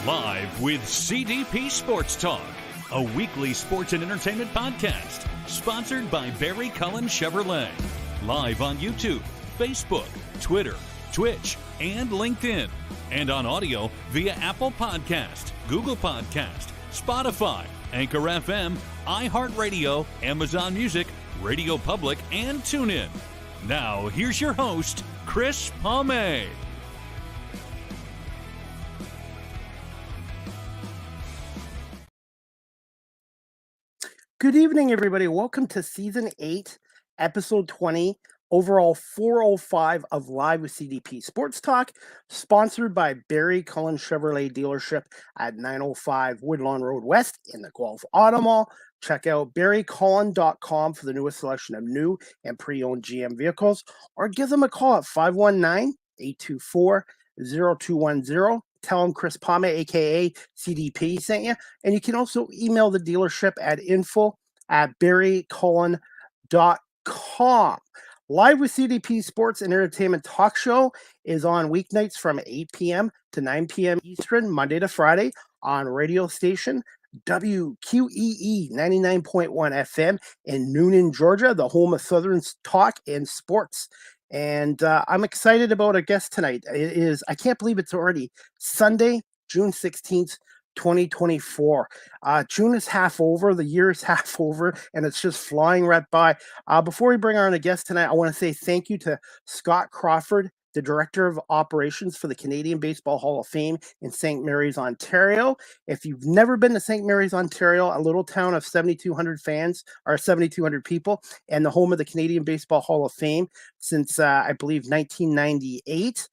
Live with CDP Sports Talk, a weekly sports and entertainment podcast sponsored by Barry Cullen Chevrolet. Live on YouTube, Facebook, Twitter, Twitch, and LinkedIn. And on audio via Apple Podcast, Google Podcast, Spotify, Anchor FM, iHeartRadio, Amazon Music, Radio Public, and TuneIn. Now, here's your host, Chris Palme. Good evening, everybody. Welcome to Season 8, Episode 20, overall 405 of Live with CDP Sports Talk, sponsored by Barry Cullen Chevrolet Dealership at 905 Woodlawn Road West in the Guelph Auto Mall. Check out barrycullen.com for the newest selection of new and pre-owned GM vehicles, or give them a call at 519-824-0210. Tell them Chris Palme, aka CDP, sent you. And you can also email the dealership at info@barrycullen.com. Live with CDP Sports and Entertainment Talk Show is on weeknights from 8 p.m. to 9 p.m. Eastern, Monday to Friday, on radio station WQEE 99.1 FM in Noonan, Georgia, the home of Southern talk and sports. And I'm excited about our guest tonight. I can't believe it's already Sunday, June 16th, 2024. June is half over, the year is half over, and it's just flying right by. Before we bring on a guest tonight, I want to say thank you to Scott Crawford, the Director of Operations for the Canadian Baseball Hall of Fame in St. Mary's, Ontario. If you've never been to St. Mary's, Ontario, a little town of 7,200 fans, or 7,200 people, and the home of the Canadian Baseball Hall of Fame since, I believe, 1998,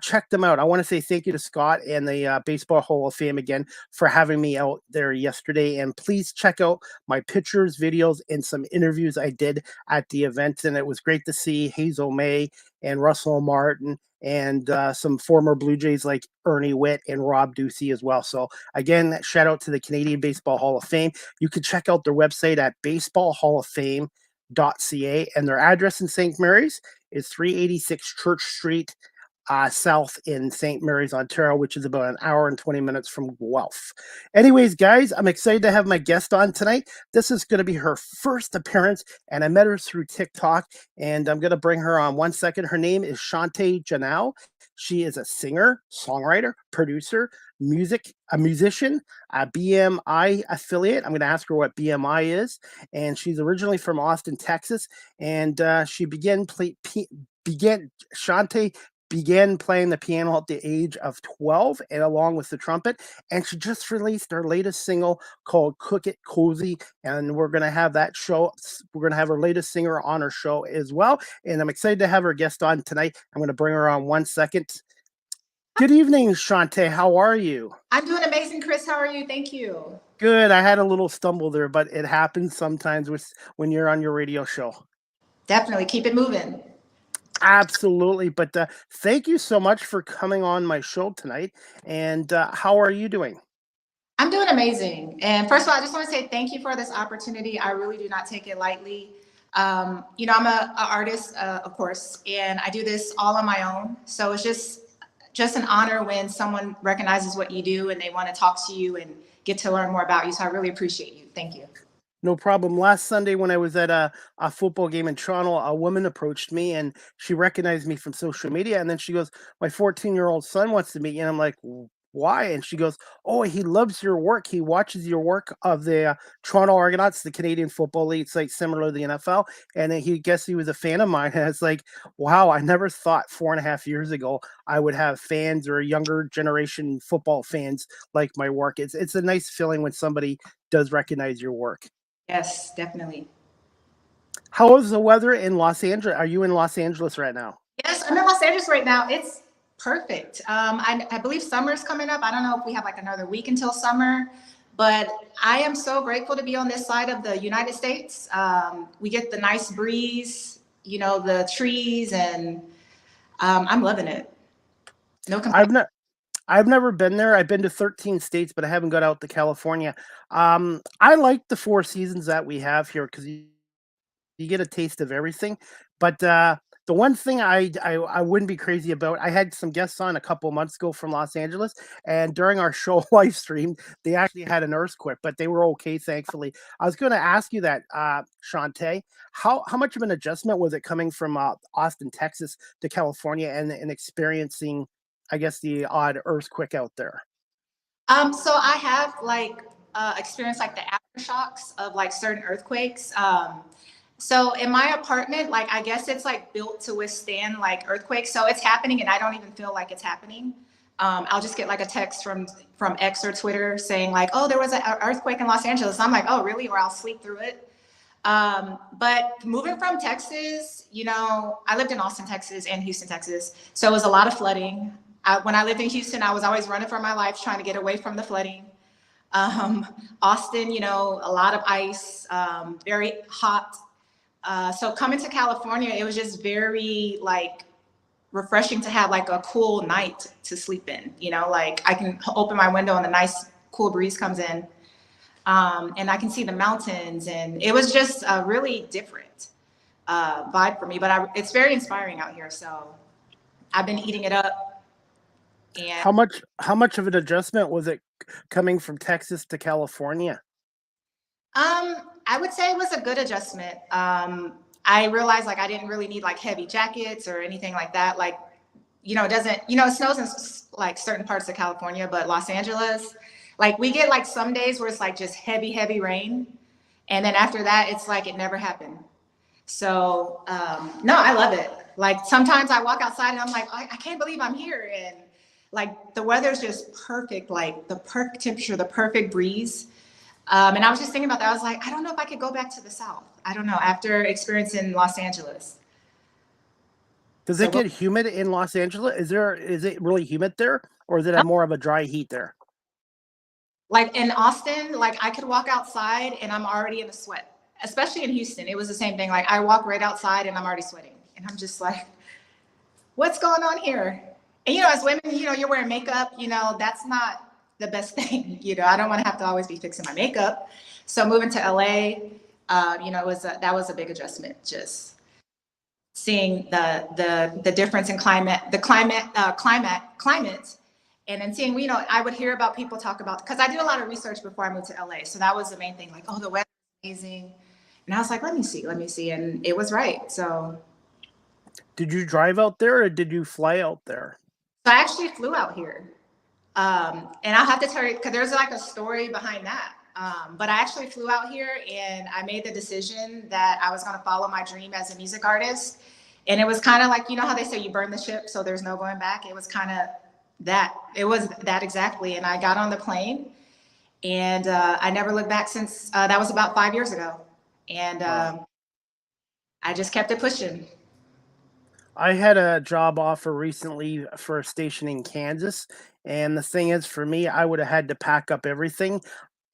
check them out. I want to say thank you to Scott and the Baseball Hall of Fame again for having me out there yesterday. And please check out my pictures, videos, and some interviews I did at the event. And it was great to see Hazel May and Russell Martin and some former Blue Jays like Ernie Witt and Rob Ducey as well. So again, shout out to the Canadian Baseball Hall of Fame. You can check out their website at baseballhalloffame.ca, and their address in St. Mary's is 386 Church Street, south in St. Mary's, Ontario, which is about an hour and 20 minutes from Guelph. Anyways, guys, I'm excited to have my guest on tonight. This is going to be her first appearance, and I met her through TikTok, and I'm going to bring her on one second. Her name is Shauntey Jonell. She is a singer, songwriter, producer, a musician, a BMI affiliate. I'm going to ask her what BMI is, and she's originally from Austin, Texas, and Shauntey began playing the piano at the age of 12, and along with the trumpet, and she just released her latest single called Cook It Cozy, and we're going to have that show. We're going to have her latest singer on our show as well, and I'm excited to have her guest on tonight. I'm going to bring her on one second. Good evening, Shauntey. How are you? I'm doing amazing, Chris. How are you? Thank you. Good. I had a little stumble there, but it happens sometimes when you're on your radio show. Definitely. Keep it moving. Absolutely. But thank you so much for coming on my show tonight. And how are you doing? I'm doing amazing. And first of all, I just want to say thank you for this opportunity. I really do not take it lightly. I'm an artist, of course, and I do this all on my own. So it's just an honor when someone recognizes what you do and they want to talk to you and get to learn more about you. So I really appreciate you. Thank you. No problem. Last Sunday when I was at a football game in Toronto, a woman approached me and she recognized me from social media. And then she goes, my 14-year-old son wants to meet you. And I'm like, why? And she goes, oh, he loves your work. He watches your work of the Toronto Argonauts, the Canadian Football League. It's like similar to the NFL. And he was a fan of mine. And it's like, wow, I never thought 4.5 years ago I would have fans or younger generation football fans like my work. It's a nice feeling when somebody does recognize your work. Yes, definitely. How is the weather in Los Angeles? Are you in Los Angeles right now? Yes, I'm in Los Angeles right now. It's perfect. I believe summer's coming up. I don't know if we have like another week until summer, but I am so grateful to be on this side of the United States. We get the nice breeze, the trees, and I'm loving it. No complaints. I've never been there. I've been to 13 states, but I haven't got out to California. I like the 4 seasons that we have here because you get a taste of everything. But The one thing I wouldn't be crazy about, I had some guests on a couple months ago from Los Angeles, and during our show live stream, they actually had an earthquake, but they were okay, thankfully. I was going to ask you that, Shauntey, how much of an adjustment was it coming from Austin, Texas, to California, and experiencing, I guess, the odd earthquake out there? So I have like experienced like the aftershocks of like certain earthquakes. So in my apartment, like I guess it's like built to withstand like earthquakes. So it's happening and I don't even feel like it's happening. I'll just get like a text from X or Twitter saying like, oh, there was an earthquake in Los Angeles. I'm like, oh, really? Or I'll sleep through it. But moving from Texas, you know, I lived in Austin, Texas and Houston, Texas. So it was a lot of flooding. When I lived in Houston, I was always running for my life, trying to get away from the flooding. Austin, you know, a lot of ice, very hot. So coming to California, it was just very like refreshing to have like a cool night to sleep in, you know, like I can open my window and a nice cool breeze comes in. And I can see the mountains, and it was just a really different vibe for me, but it's very inspiring out here. So I've been eating it up. And How much of an adjustment was it coming from Texas to California? I would say it was a good adjustment. I realized like I didn't really need like heavy jackets or anything like that. Like, you know, it doesn't, you know, it snows in like certain parts of California, but Los Angeles, like we get like some days where it's like just heavy, heavy rain. And then after that, it's like it never happened. So, no, I love it. Like sometimes I walk outside and I'm like, I can't believe I'm here. And like the weather's just perfect, like the perfect temperature, the perfect breeze. And I was just thinking about that. I was like, I don't know if I could go back to the South. I don't know, after experiencing Los Angeles. Does So it get humid in Los Angeles? Is it really humid there, or is it a more of a dry heat there? like in Austin, like I could walk outside and I'm already in a sweat, especially in Houston. It was the same thing. Like I walk right outside and I'm already sweating. And I'm just like, what's going on here? And, you know, as women, you know, you're wearing makeup, you know, that's not the best thing. You know, I don't want to have to always be fixing my makeup. So moving to LA, you know, that was a big adjustment. Just seeing the difference in climate, climate, and then seeing, you know, I would hear about people talk about, because I did a lot of research before I moved to LA. So that was the main thing, like, oh, the weather is amazing. And I was like, let me see. And it was right. So Did you drive out there, or did you fly out there? I actually flew out here. And I'll have to tell you, because there's like a story behind that. But I actually flew out here and I made the decision that I was going to follow my dream as a music artist. And it was kind of like, you know how they say you burn the ship, so there's no going back. It was kind of that. It was that exactly. And I got on the plane and I never looked back since that was about 5 years ago. And I just kept it pushing. I had a job offer recently for a station in Kansas, and the thing is, for me, I would have had to pack up everything,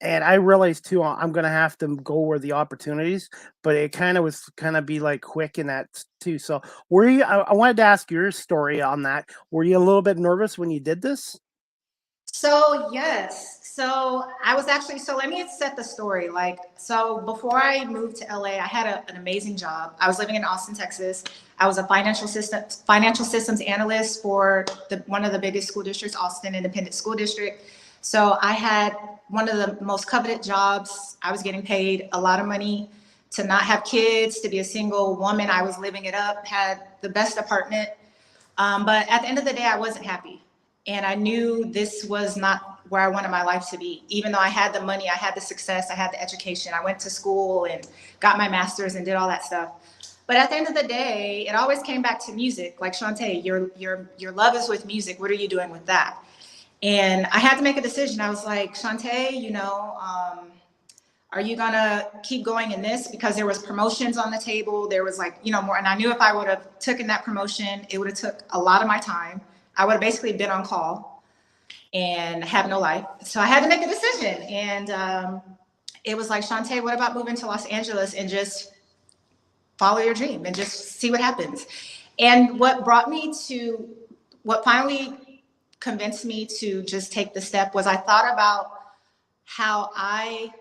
and I realized too, I'm gonna have to go where the opportunities, but it kind of was kind of be like quick in that too. So, were you? I wanted to ask your story on that. Were you a little bit nervous when you did this? So yes, so I was actually, so let me set the story. Like, so before I moved to LA, I had an amazing job. I was living in Austin, Texas. I was a financial systems analyst for one of the biggest school districts, Austin Independent School District. So I had one of the most coveted jobs. I was getting paid a lot of money to not have kids, to be a single woman. I was living it up, had the best apartment. But at the end of the day, I wasn't happy. And I knew this was not where I wanted my life to be. Even though I had the money, I had the success, I had the education, I went to school and got my master's and did all that stuff. But at the end of the day, it always came back to music. Like, Shauntey, your love is with music. What are you doing with that? And I had to make a decision. I was like, Shauntey, you know, are you gonna keep going in this? Because there was promotions on the table. There was like, you know, more. And I knew if I would have taken that promotion, it would have took a lot of my time. I would have basically been on call and have no life. So I had to make a decision. And it was like, Shauntey, what about moving to Los Angeles and just follow your dream and just see what happens? And what finally convinced me to just take the step was I thought about how I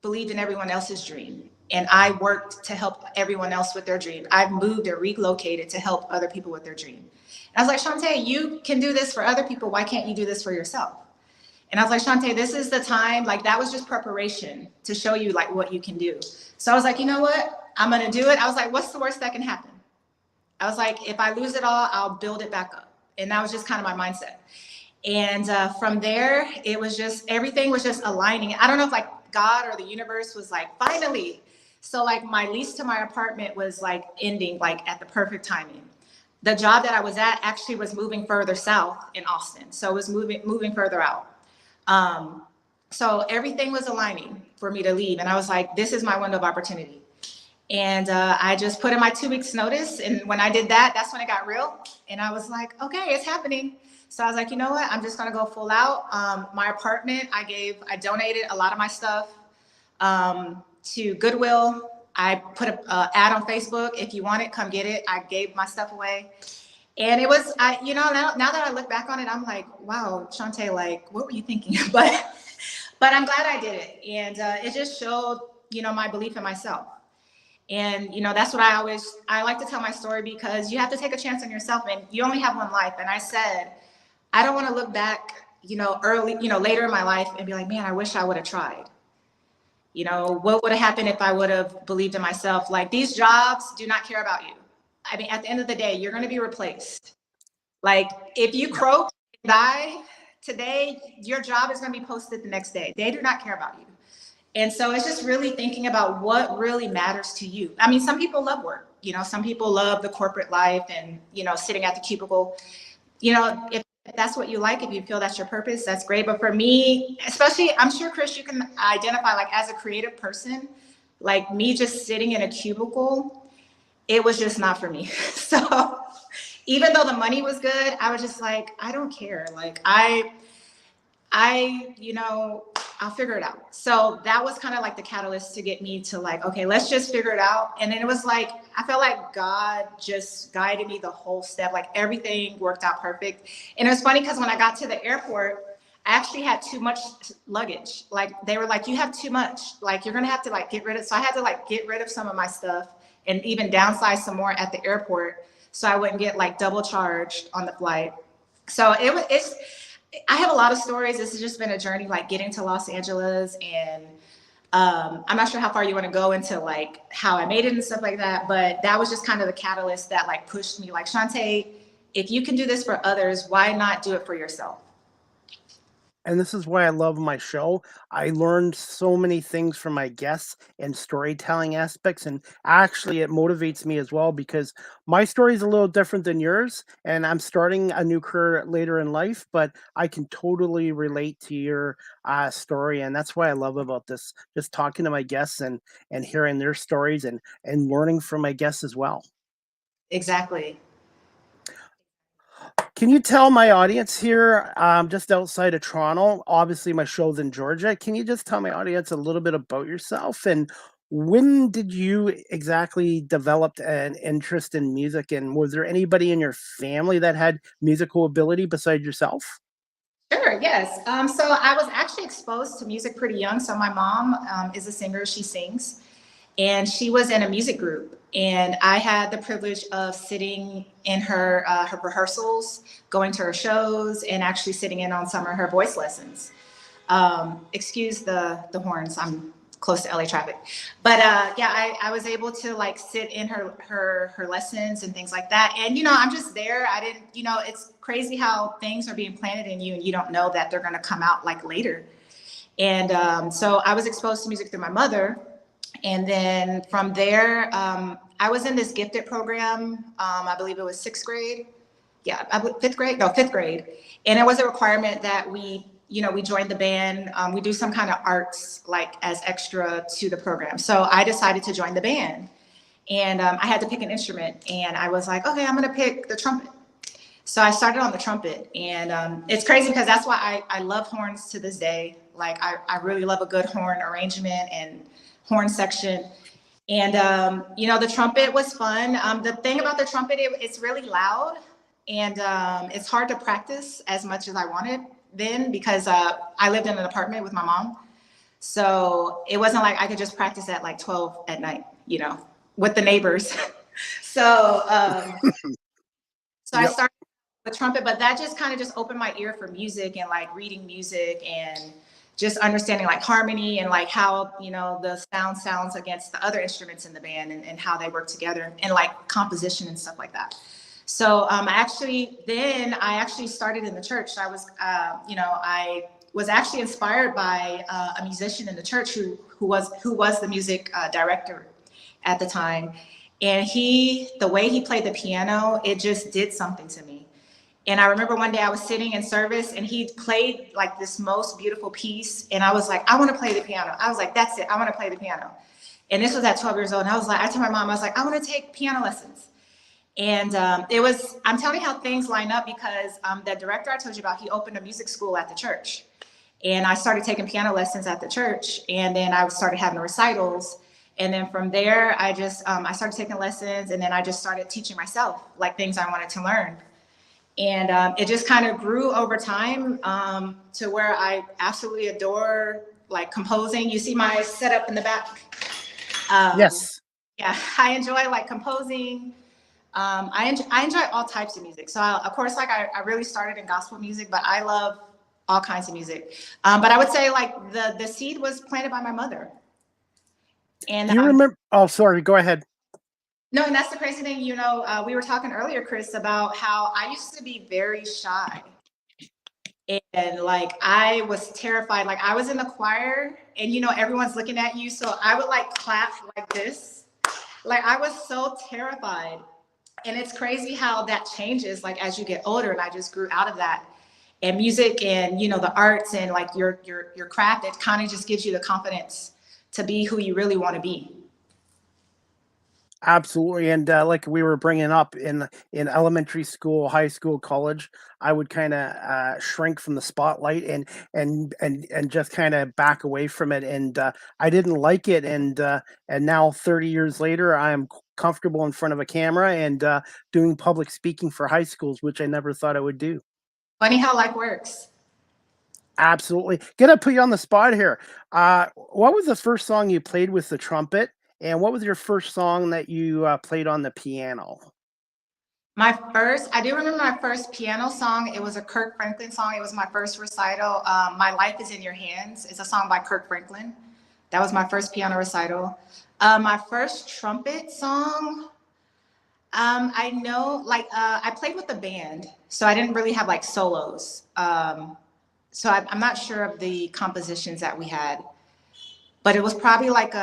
believed in everyone else's dream. And I worked to help everyone else with their dream. I've moved or relocated to help other people with their dream. And I was like, Shauntey, you can do this for other people. Why can't you do this for yourself? And I was like, Shauntey, this is the time. Like, that was just preparation to show you like what you can do. So I was like, you know what? I'm going to do it. I was like, what's the worst that can happen? I was like, if I lose it all, I'll build it back up. And that was just kind of my mindset. And from there, it was just, everything was just aligning. I don't know if like God or the universe was like, finally. So like my lease to my apartment was like ending like at the perfect timing. The job that I was at actually was moving further south in Austin. So it was moving further out. So everything was aligning for me to leave. And I was like, this is my window of opportunity. And I just put in my 2 weeks notice. And when I did that, that's when it got real. And I was like, okay, it's happening. So I was like, you know what? I'm just going to go full out. My apartment, I donated a lot of my stuff to Goodwill. I put an ad on Facebook. If you want it, come get it. I gave my stuff away. And it was, now that I look back on it, I'm like, wow, Shauntey, like, what were you thinking? But I'm glad I did it. And it just showed, my belief in myself. And, that's what I like to tell my story, because you have to take a chance on yourself, and you only have one life. And I said, I don't want to look back, later in my life and be like, man, I wish I would have tried. What would have happened if I would have believed in myself? Like, these jobs do not care about you. I mean, at the end of the day, you're going to be replaced. Like, if you croak and die today, your job is going to be posted the next day. They do not care about you. And so it's just really thinking about what really matters to you. I mean, some people love work. Some people love the corporate life and, sitting at the cubicle. If that's what you like, if you feel that's your purpose, that's great. But for me, especially, I'm sure, Chris, you can identify, like, as a creative person, like me just sitting in a cubicle, it was just not for me. So even though the money was good, I was just like, I don't care. Like, I'll figure it out. So that was kind of like the catalyst to get me to like, okay, let's just figure it out. And then it was like, I felt like God just guided me the whole step. Like, everything worked out perfect. And it was funny because when I got to the airport, I actually had too much luggage. Like, they were like, you have too much. Like, you're going to have to like get rid of. So I had to like get rid of some of my stuff and even downsize some more at the airport, so I wouldn't get like double charged on the flight. So I have a lot of stories. This has just been a journey, like getting to Los Angeles, and I'm not sure how far you want to go into like how I made it and stuff like that, but that was just kind of the catalyst that like pushed me, like, Shauntey, if you can do this for others, why not do it for yourself? And this is why I love my show. I learned so many things from my guests and storytelling aspects. And actually, it motivates me as well, because my story is a little different than yours. And I'm starting a new career later in life, but I can totally relate to your story. And that's what I love about this, just talking to my guests and hearing their stories and learning from my guests as well. Exactly. Can you tell my audience here, just outside of Toronto, obviously my show's in Georgia. Can you just tell my audience a little bit about yourself, and when did you exactly develop an interest in music? And was there anybody in your family that had musical ability besides yourself? Sure, yes. So I was actually exposed to music pretty young. So my mom is a singer, she sings, and she was in a music group. And I had the privilege of sitting in her rehearsals, going to her shows, and actually sitting in on some of her voice lessons. Excuse the horns, I'm close to LA traffic. But I was able to like sit in her lessons and things like that. And, I'm just there. I didn't, it's crazy how things are being planted in you and you don't know that they're going to come out like later. And so I was exposed to music through my mother. And then from there, I was in this gifted program. I believe it was sixth grade. Yeah, fifth grade. And it was a requirement that we joined the band. We do some kind of arts like as extra to the program. So I decided to join the band, and I had to pick an instrument, and I was like, okay, I'm going to pick the trumpet. So I started on the trumpet, and it's crazy because that's why I love horns to this day. Like I really love a good horn arrangement and horn section. And, the trumpet was fun. The thing about the trumpet, it's really loud, and it's hard to practice as much as I wanted then, because I lived in an apartment with my mom. So it wasn't like I could just practice at like 12 at night, with the neighbors. So, so I Yep. started with trumpet, but that just kind of just opened my ear for music and like reading music and just understanding like harmony and like how, the sound sounds against the other instruments in the band and how they work together and like composition and stuff like that. So I actually started in the church. I was actually inspired by a musician in the church who was the music director at the time. And the way he played the piano, it just did something to me. And I remember one day I was sitting in service and he played like this most beautiful piece. And I was like, I want to play the piano. I was like, that's it. I want to play the piano. And this was at 12 years old. And I told my mom, I was like, I want to take piano lessons. And I'm telling you how things line up because the director I told you about, he opened a music school at the church. And I started taking piano lessons at the church. And then I started having recitals. And then from there, I started taking lessons. And then I just started teaching myself like things I wanted to learn. And it just kind of grew over time to where I absolutely adore like composing. You see my setup in the back? Yes. Yeah, I enjoy like composing. I enjoy all types of music. So of course, like I really started in gospel music, but I love all kinds of music. But I would say like the seed was planted by my mother. And Do you remember? Oh, sorry. Go ahead. No, and that's the crazy thing, we were talking earlier, Chris, about how I used to be very shy. And like, I was terrified. Like I was in the choir and, everyone's looking at you. So I would like clap like this. Like I was so terrified. And it's crazy how that changes like as you get older. And I just grew out of that. And music and, the arts and like your craft, it kind of just gives you the confidence to be who you really want to be. Absolutely, and like we were bringing up in elementary school, high school, college, I would kind of shrink from the spotlight and just kind of back away from it, and I didn't like it, and now 30 years later, I'm comfortable in front of a camera and doing public speaking for high schools, which I never thought I would do. Funny how life works. Absolutely, gonna put you on the spot here. What was the first song you played with the trumpet? And what was your first song that you played on the piano? I do remember my first piano song. It was a Kirk Franklin song. It was my first recital. My Life is in Your Hands. It's a song by Kirk Franklin. That was my first piano recital. My first trumpet song, I know, like, I played with the band, so I didn't really have like solos. So I'm not sure of the compositions that we had, but it was probably like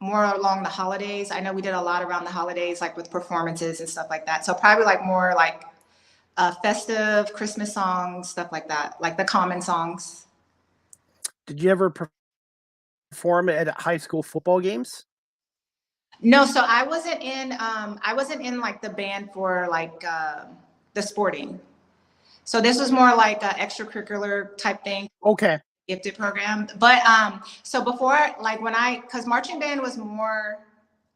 more along the holidays. I know we did a lot around the holidays, like with performances and stuff like that. So probably like more like festive Christmas songs, stuff like that, like the common songs. Did you ever perform at high school football games? No, so I wasn't in like the band for like the sporting. So this was more like an extracurricular type thing. Okay. Gifted program. But so before, like because marching band was more,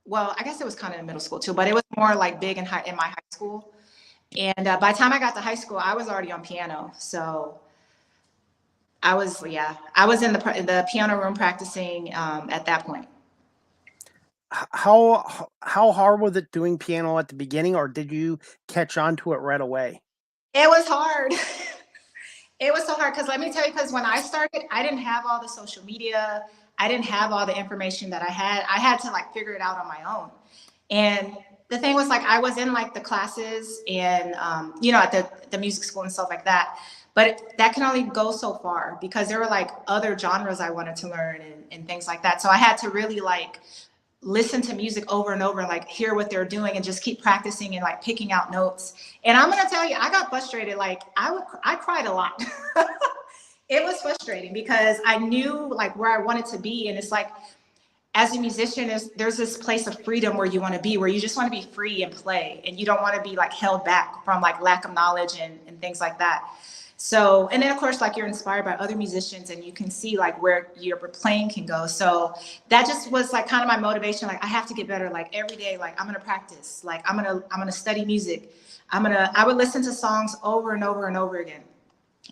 well, I guess it was kind of in middle school too, but it was more like big in my high school. And by the time I got to high school, I was already on piano. So I was in the piano room practicing at that point. How hard was it doing piano at the beginning, or did you catch on to it right away? It was hard. It was so hard because let me tell you, because when I started, I didn't have all the social media. I didn't have all the information that I had. I had to like figure it out on my own. And the thing was like, I was in like the classes and, at the music school and stuff like that. But that can only go so far because there were like other genres I wanted to learn and things like that. So I had to really like listen to music over and over and like hear what they're doing and just keep practicing and like picking out notes. And I'm gonna tell you, I got frustrated. Like I cried a lot. It was frustrating because I knew like where I wanted to be. And it's like, as a musician, there's this place of freedom where you want to be, where you just want to be free and play. And you don't want to be like held back from like lack of knowledge and things like that. So, and then of course, like you're inspired by other musicians and you can see like where your playing can go. So that just was like kind of my motivation. Like I have to get better. Like every day, like I'm going to practice, like I'm going to study music. I would listen to songs over and over and over again.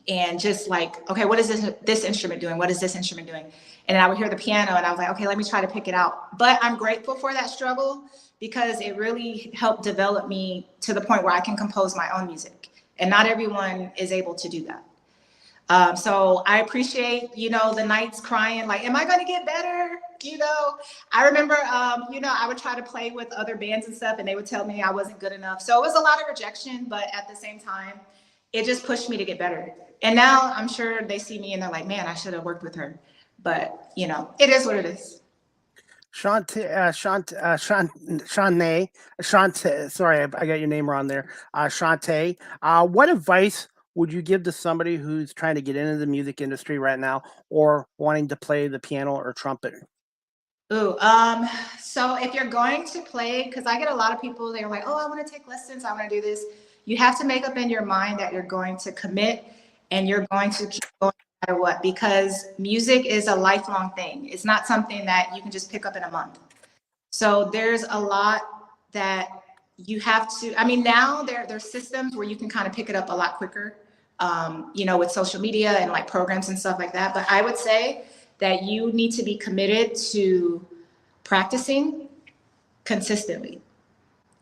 and just like, okay, what is this instrument doing? What is this instrument doing? And then I would hear the piano and I was like, okay, let me try to pick it out. But I'm grateful for that struggle because it really helped develop me to the point where I can compose my own music. And not everyone is able to do that. So I appreciate, the nights crying, like, am I going to get better? I remember, I would try to play with other bands and stuff and they would tell me I wasn't good enough. So it was a lot of rejection, but at the same time, it just pushed me to get better. And now I'm sure they see me and they're like, man, I should have worked with her. But, it is what it is. Shauntey, sorry, I got your name wrong there. Shauntey, what advice would you give to somebody who's trying to get into the music industry right now or wanting to play the piano or trumpet? Ooh, so if you're going to play, because I get a lot of people, they're like, oh, I want to take lessons, I want to do this. You have to make up in your mind that you're going to commit and you're going to keep going no matter what, because music is a lifelong thing. It's not something that you can just pick up in a month. So there's a lot that you have to, now there's systems where you can kind of pick it up a lot quicker, with social media and like programs and stuff like that. But I would say that you need to be committed to practicing consistently.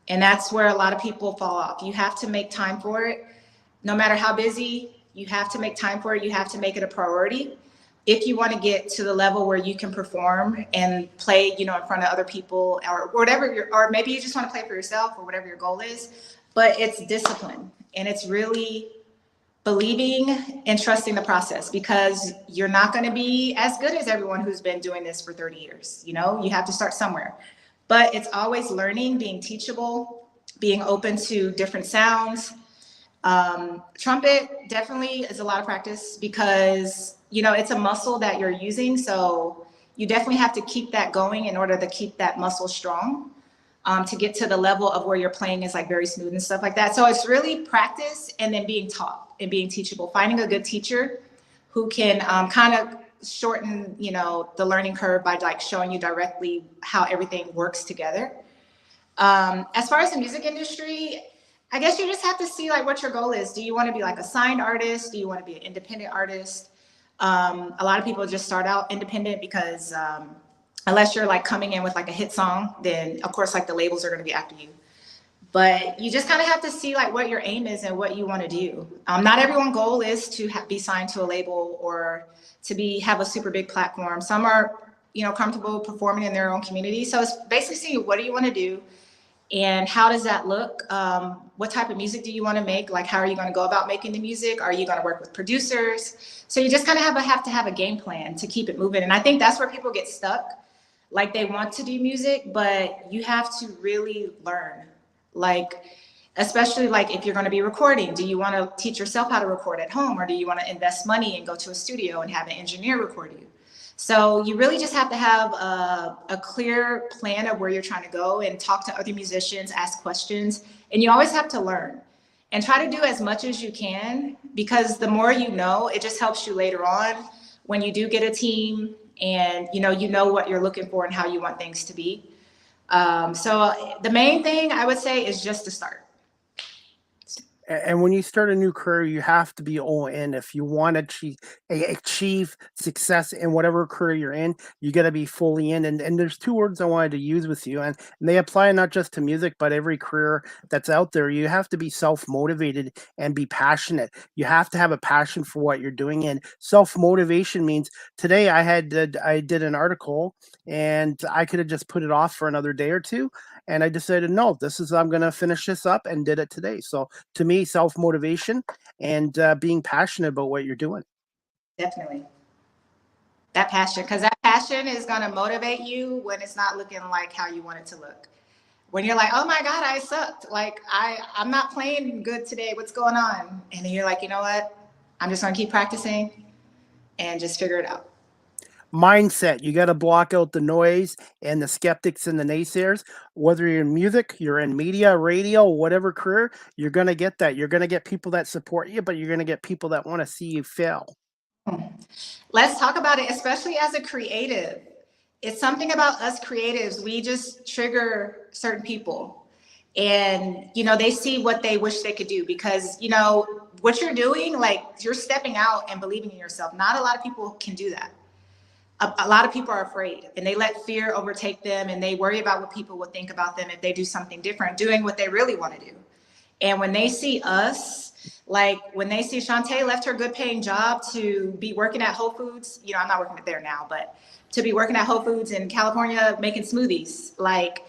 And that's where a lot of people fall off. You have to make time for it. No matter how busy, you have to make time for it. You have to make it a priority if you want to get to the level where you can perform and play, in front of other people or whatever, or maybe you just want to play for yourself or whatever your goal is. But it's discipline and it's really believing and trusting the process, because you're not going to be as good as everyone who's been doing this for 30 years. You have to start somewhere, but it's always learning, being teachable, being open to different sounds. Trumpet definitely is a lot of practice because, it's a muscle that you're using. So you definitely have to keep that going in order to keep that muscle strong. To get to the level of where your playing is like very smooth and stuff like that. So it's really practice and then being taught and being teachable, finding a good teacher who can kind of shorten, the learning curve by like showing you directly how everything works together. As far as the music industry, I guess you just have to see like what your goal is. Do you want to be like a signed artist? Do you want to be an independent artist? A lot of people just start out independent because unless you're like coming in with like a hit song, then of course like the labels are going to be after you. But you just kind of have to see like what your aim is and what you want to do. Not everyone's goal is to be signed to a label or to have a super big platform. Some are, comfortable performing in their own community. So it's basically seeing what do you want to do and how does that look? What type of music do you want to make? Like, how are you going to go about making the music? Are you going to work with producers? So you just kind of have to have a game plan to keep it moving. And I think that's where people get stuck. Like they want to do music, but you have to really learn. Like, especially like if you're going to be recording, do you want to teach yourself how to record at home, or do you want to invest money and go to a studio and have an engineer record you? So you really just have to have a clear plan of where you're trying to go and talk to other musicians, ask questions, and you always have to learn and try to do as much as you can, because the more you know, it just helps you later on when you do get a team and you know what you're looking for and how you want things to be. So the main thing I would say is just to start. And when you start a new career, you have to be all in. If you want to achieve success in whatever career you're in, you got to be fully in. And there's two words I wanted to use with you, and they apply not just to music, but every career that's out there. You have to be self-motivated and be passionate. You have to have a passion for what you're doing. And self-motivation means today I did an article, and I could have just put it off for another day or two. And I decided, no, I'm going to finish this up, and did it today. So to me, self-motivation and being passionate about what you're doing. Definitely. That passion, because that passion is going to motivate you when it's not looking like how you want it to look. When you're like, oh my God, I sucked. Like, I'm not playing good today. What's going on? And then you're like, you know what? I'm just going to keep practicing and just figure it out. Mindset. You got to block out the noise and the skeptics and the naysayers. Whether you're in music, you're in media, radio, whatever career, you're going to get that. You're going to get people that support you, but you're going to get people that want to see you fail. Let's talk about it, especially as a creative. It's something about us creatives. We just trigger certain people. And, you know, they see what they wish they could do, because, you know, what you're doing, like, you're stepping out and believing in yourself. Not a lot of people can do that. A lot of people are afraid, and they let fear overtake them, and they worry about what people will think about them if they do something different, doing what they really want to do. And when they see us, like when they see Shauntey left her good paying job to be working at Whole Foods, you know, I'm not working there now, but to be working at Whole Foods in California, making smoothies, like,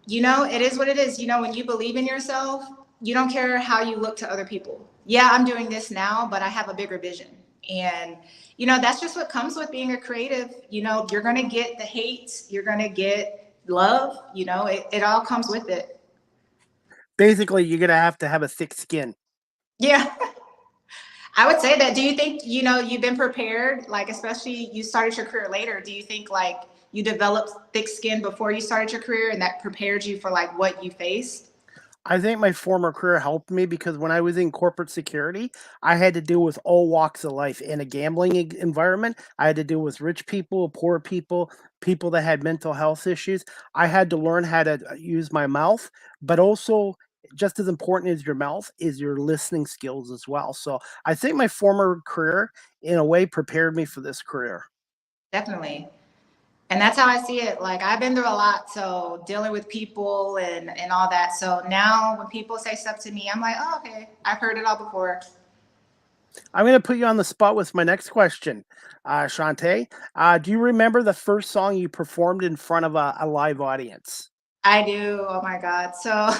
you know, it is what it is. You know, when you believe in yourself, you don't care how you look to other people. Yeah, I'm doing this now, but I have a bigger vision. And, you know, that's just what comes with being a creative. You know, you're going to get the hate, you're going to get love, you know, it all comes with it. Basically, you're going to have a thick skin. Yeah, I would say that. Do you think, you know, you've been prepared, like, especially you started your career later? Do you think like you developed thick skin before you started your career, and that prepared you for like what you faced? I think my former career helped me because when I was in corporate security, I had to deal with all walks of life. In a gambling environment, I had to deal with rich people, poor people, people that had mental health issues. I had to learn how to use my mouth, but also just as important as your mouth is your listening skills as well. So I think my former career, in a way, prepared me for this career. Definitely. And that's how I see it. Like, I've been through a lot, so dealing with people and all that. So now when people say stuff to me, I'm like, oh, okay, I've heard it all before. I'm going to put you on the spot with my next question, Shauntey. Do you remember the first song you performed in front of a live audience? I do. Oh my God. So,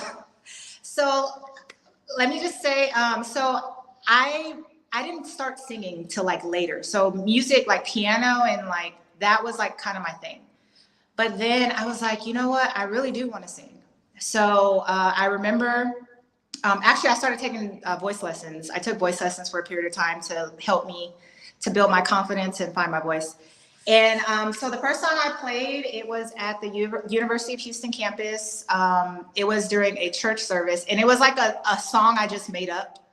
so let me just say, so I didn't start singing till like later. So music, like piano and like that was like kind of my thing. But then I was like, you know what? I really do want to sing. So I remember, actually, I started taking voice lessons. I took voice lessons for a period of time to help me to build my confidence and find my voice. And so the first song I played, it was at the University of Houston campus. It was during a church service, and it was like a song I just made up.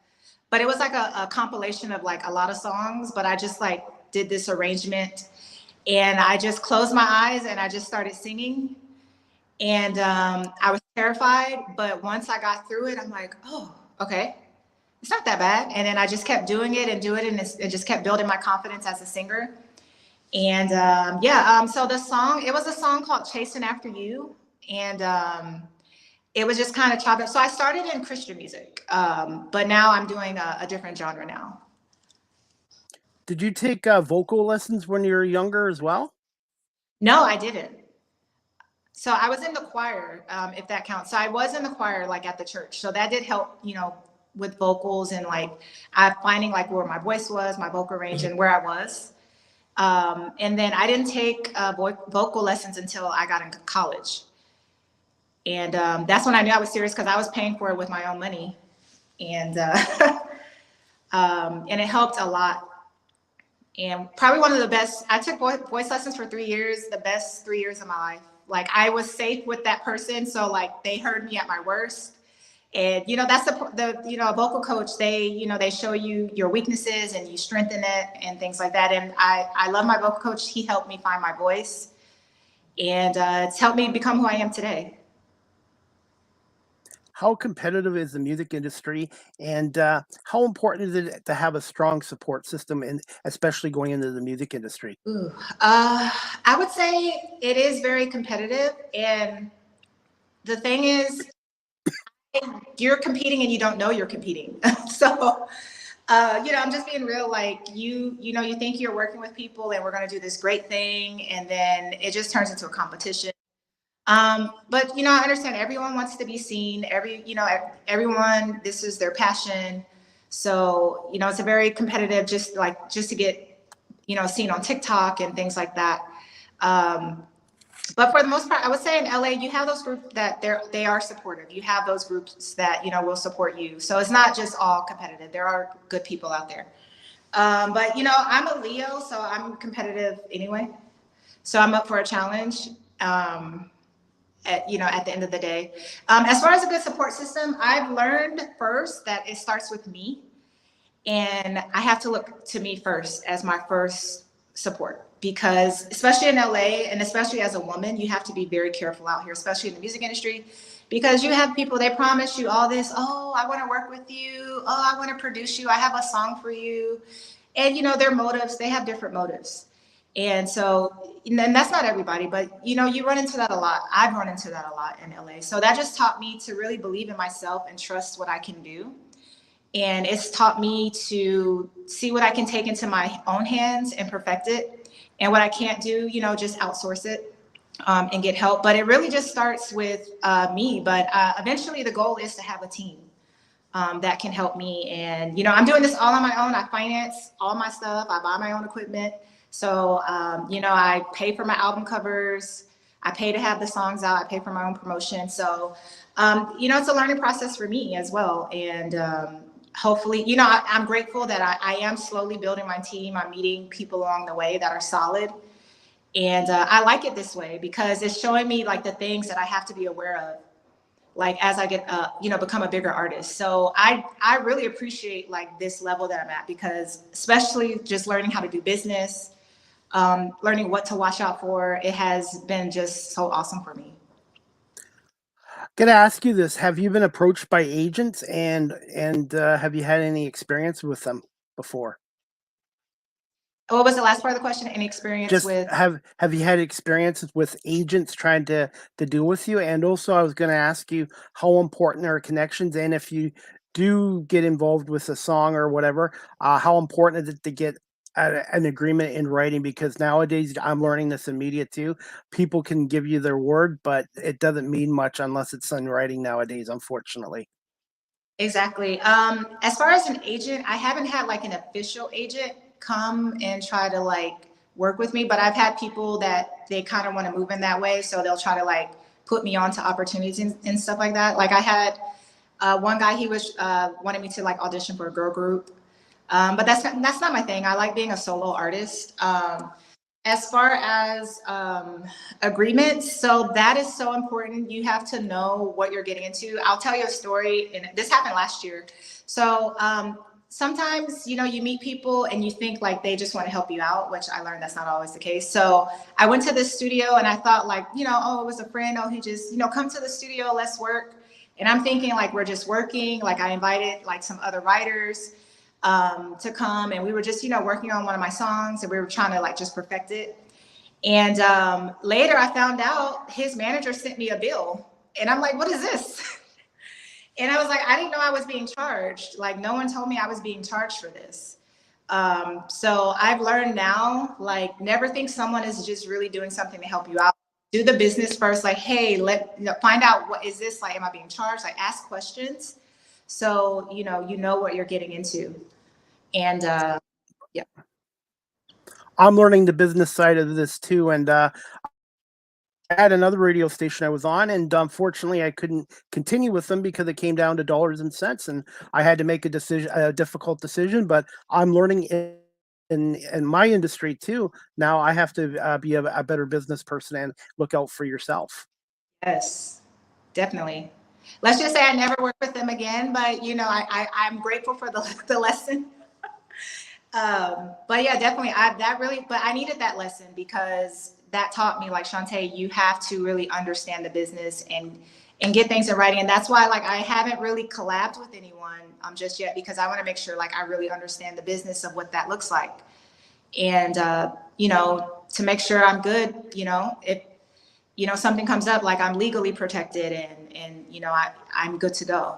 But it was like a compilation of like a lot of songs, but I just like did this arrangement, and I just closed my eyes and I just started singing. And I was terrified, but once I got through it, I'm like, oh, okay, it's not that bad. And then I just kept doing it and it just kept building my confidence as a singer. And so the song, it was a song called Chasing After You. And it was just kind of chopped up. So I started in Christian music, but now I'm doing a different genre now. Did you take vocal lessons when you were younger as well? No, I didn't. So I was in the choir, if that counts. So I was in the choir, like at the church. So that did help, you know, with vocals and like finding like where my voice was, my vocal range, and where I was. And then I didn't take vocal lessons until I got into college. And that's when I knew I was serious, because I was paying for it with my own money. And and it helped a lot. And probably one of the best, I took voice lessons for 3 years, the best 3 years of my life. Like, I was safe with that person. So like they heard me at my worst. And, you know, that's the you know, a vocal coach, they show you your weaknesses and you strengthen it and things like that. And I love my vocal coach. He helped me find my voice, and it's helped me become who I am today. How competitive is the music industry, and how important is it to have a strong support system, and especially going into the music industry? Ooh, I would say it is very competitive. And the thing is, you're competing and you don't know you're competing. So, you know, I'm just being real. Like, you know, you think you're working with people and we're going to do this great thing, and then it just turns into a competition. But, you know, I understand everyone wants to be seen. Everyone, this is their passion. So, you know, it's a very competitive, just to get, you know, seen on TikTok and things like that. But for the most part, I would say in LA, you have those groups that they are supportive. You have those groups that, you know, will support you. So it's not just all competitive. There are good people out there. But, you know, I'm a Leo, so I'm competitive anyway. So I'm up for a challenge. At the end of the day, as far as a good support system, I've learned first that it starts with me, and I have to look to me first as my first support, because especially in LA, and especially as a woman, you have to be very careful out here, especially in the music industry. Because you have people, they promise you all this, oh, I want to work with you, oh, I want to produce you, I have a song for you. And, their motives, they have different motives. And so, and that's not everybody, but, you run into that a lot. I've run into that a lot in LA. So that just taught me to really believe in myself and trust what I can do. And it's taught me to see what I can take into my own hands and perfect it. And what I can't do, just outsource it. And get help. But it really just starts with me. But eventually the goal is to have a team that can help me. And, I'm doing this all on my own. I finance all my stuff. I buy my own equipment. So, I pay for my album covers. I pay to have the songs out. I pay for my own promotion. So, it's a learning process for me as well. And hopefully, I'm grateful that I am slowly building my team. I'm meeting people along the way that are solid. And I like it this way because it's showing me like the things that I have to be aware of, like as I get, become a bigger artist. So I really appreciate like this level that I'm at because especially just learning how to do business, learning what to watch out for, it has been just so awesome for me. Gonna ask you this: have you been approached by agents, and have you had any experience with them before? What was the last part of the question? Any experience Just with? have you had experiences with agents trying to deal with you? And also, I was going to ask you how important are connections, and if you do get involved with a song or whatever, how important is it to get an agreement in writing? Because nowadays, I'm learning this in media too. People can give you their word, but it doesn't mean much unless it's in writing nowadays, unfortunately. Exactly. As far as an agent, I haven't had like an official agent come and try to like work with me, but I've had people that they kind of want to move in that way. So they'll try to like put me onto opportunities and stuff like that. Like I had one guy, he was wanted me to like audition for a girl group. But that's not my thing. I like being a solo artist. As far as agreements, so that is so important. You have to know what you're getting into. I'll tell you a story, and this happened last year. So sometimes, you meet people and you think like they just want to help you out, which I learned that's not always the case. So I went to the studio and I thought like, oh, it was a friend. Oh, he just, come to the studio, let's work. And I'm thinking like, we're just working. Like I invited like some other writers to come, and we were just working on one of my songs, and we were trying to like just perfect it. And later I found out his manager sent me a bill, and I'm like, what is this? And I was like, I didn't know I was being charged. Like no one told me I was being charged for this. So I've learned now, like never think someone is just really doing something to help you out. Do the business first. Like, hey, find out what is this, like am I being charged? Like ask questions so you know what you're getting into. And yeah. I'm learning the business side of this too, and I had another radio station I was on, and unfortunately, I couldn't continue with them because it came down to dollars and cents, and I had to make a difficult decision. But I'm learning in my industry too. Now I have to be a better business person and look out for yourself. Yes, definitely. Let's just say I never work with them again, but I'm grateful for the lesson. But yeah, definitely, but I needed that lesson because that taught me, like Shauntey, you have to really understand the business and get things in writing. And that's why, like, I haven't really collabed with anyone just yet because I want to make sure, like, I really understand the business of what that looks like, and to make sure I'm good. If something comes up, like I'm legally protected and I'm good to go.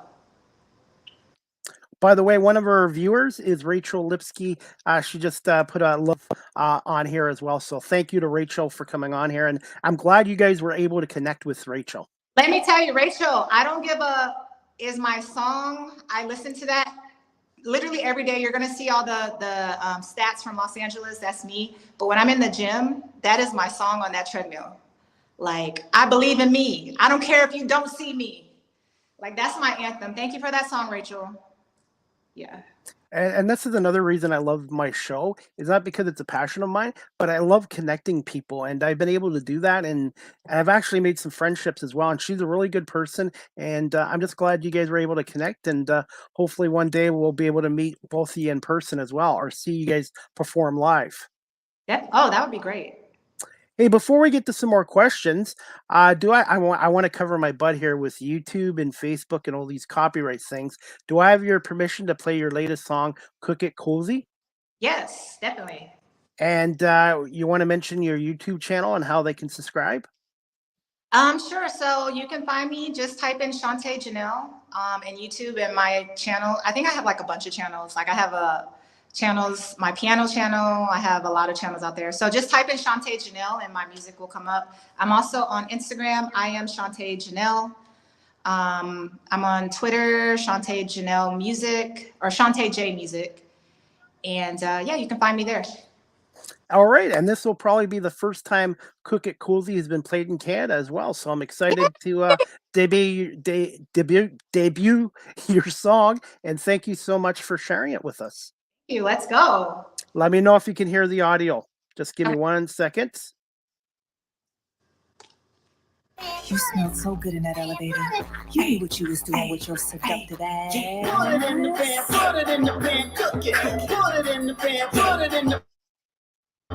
By the way, one of our viewers is Rachel Lipsky. She just put a love on here as well. So thank you to Rachel for coming on here. And I'm glad you guys were able to connect with Rachel. Let me tell you, Rachel, I Don't Give a is my song. I listen to that literally every day. You're going to see all the stats from Los Angeles. That's me. But when I'm in the gym, that is my song on that treadmill. Like, I believe in me. I don't care if you don't see me. Like, that's my anthem. Thank you for that song, Rachel. Yeah. And this is another reason I love my show. It's not because it's a passion of mine, but I love connecting people, and I've been able to do that. And I've actually made some friendships as well. And she's a really good person, and I'm just glad you guys were able to connect. And hopefully one day we'll be able to meet both of you in person as well, or see you guys perform live. Yeah. Oh, that would be great. Hey, before we get to some more questions, I want to cover my butt here with YouTube and Facebook and all these copyright things. Do I have your permission to play your latest song, "Cook It Cozy"? Yes, definitely. And you want to mention your YouTube channel and how they can subscribe? Sure. So you can find me, just type in Shauntey Jonell in YouTube, and my channel. I think I have like a bunch of channels. Like I have my piano channel. I have a lot of channels out there. So just type in Shauntey Jonell and my music will come up. I'm also on Instagram. I am Shauntey Jonell. I'm on Twitter, Shauntey Jonell Music or Shauntey J Music. And yeah, you can find me there. All right, and this will probably be the first time "Cook It Cozy" has been played in Canada as well. So I'm excited to debut your song, and thank you so much for sharing it with us. Thank you. Let's go. Let me know if you can hear the audio. Just give me Okay. 1 second. You smelled so good in that elevator. You knew what you was doing with your seductive ass. Put it in the pan, put it in the pan, cook it. Put it in the pan, put it in the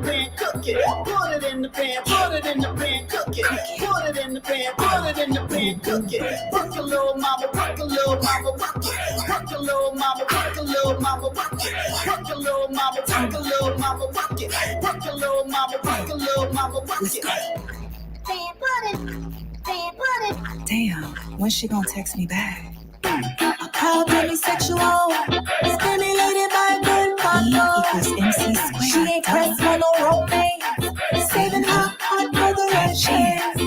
pan, cook it. Put it in the pan, put it in the pan, cook it. Put it in the pan, put it in the pan, cook it. Rock your little mama, rock your little mama, rock it. Rock your little mama, rock your little mama, rock it. Rock your little mama, rock your little mama, rock it. Rock your little mama, rock your little mama, rock it. Damn, when's she gonna text me back? A proud demisexual, stimulated by good E = MC squared. She ain't pressed for no romance, saving her heart for the right chance.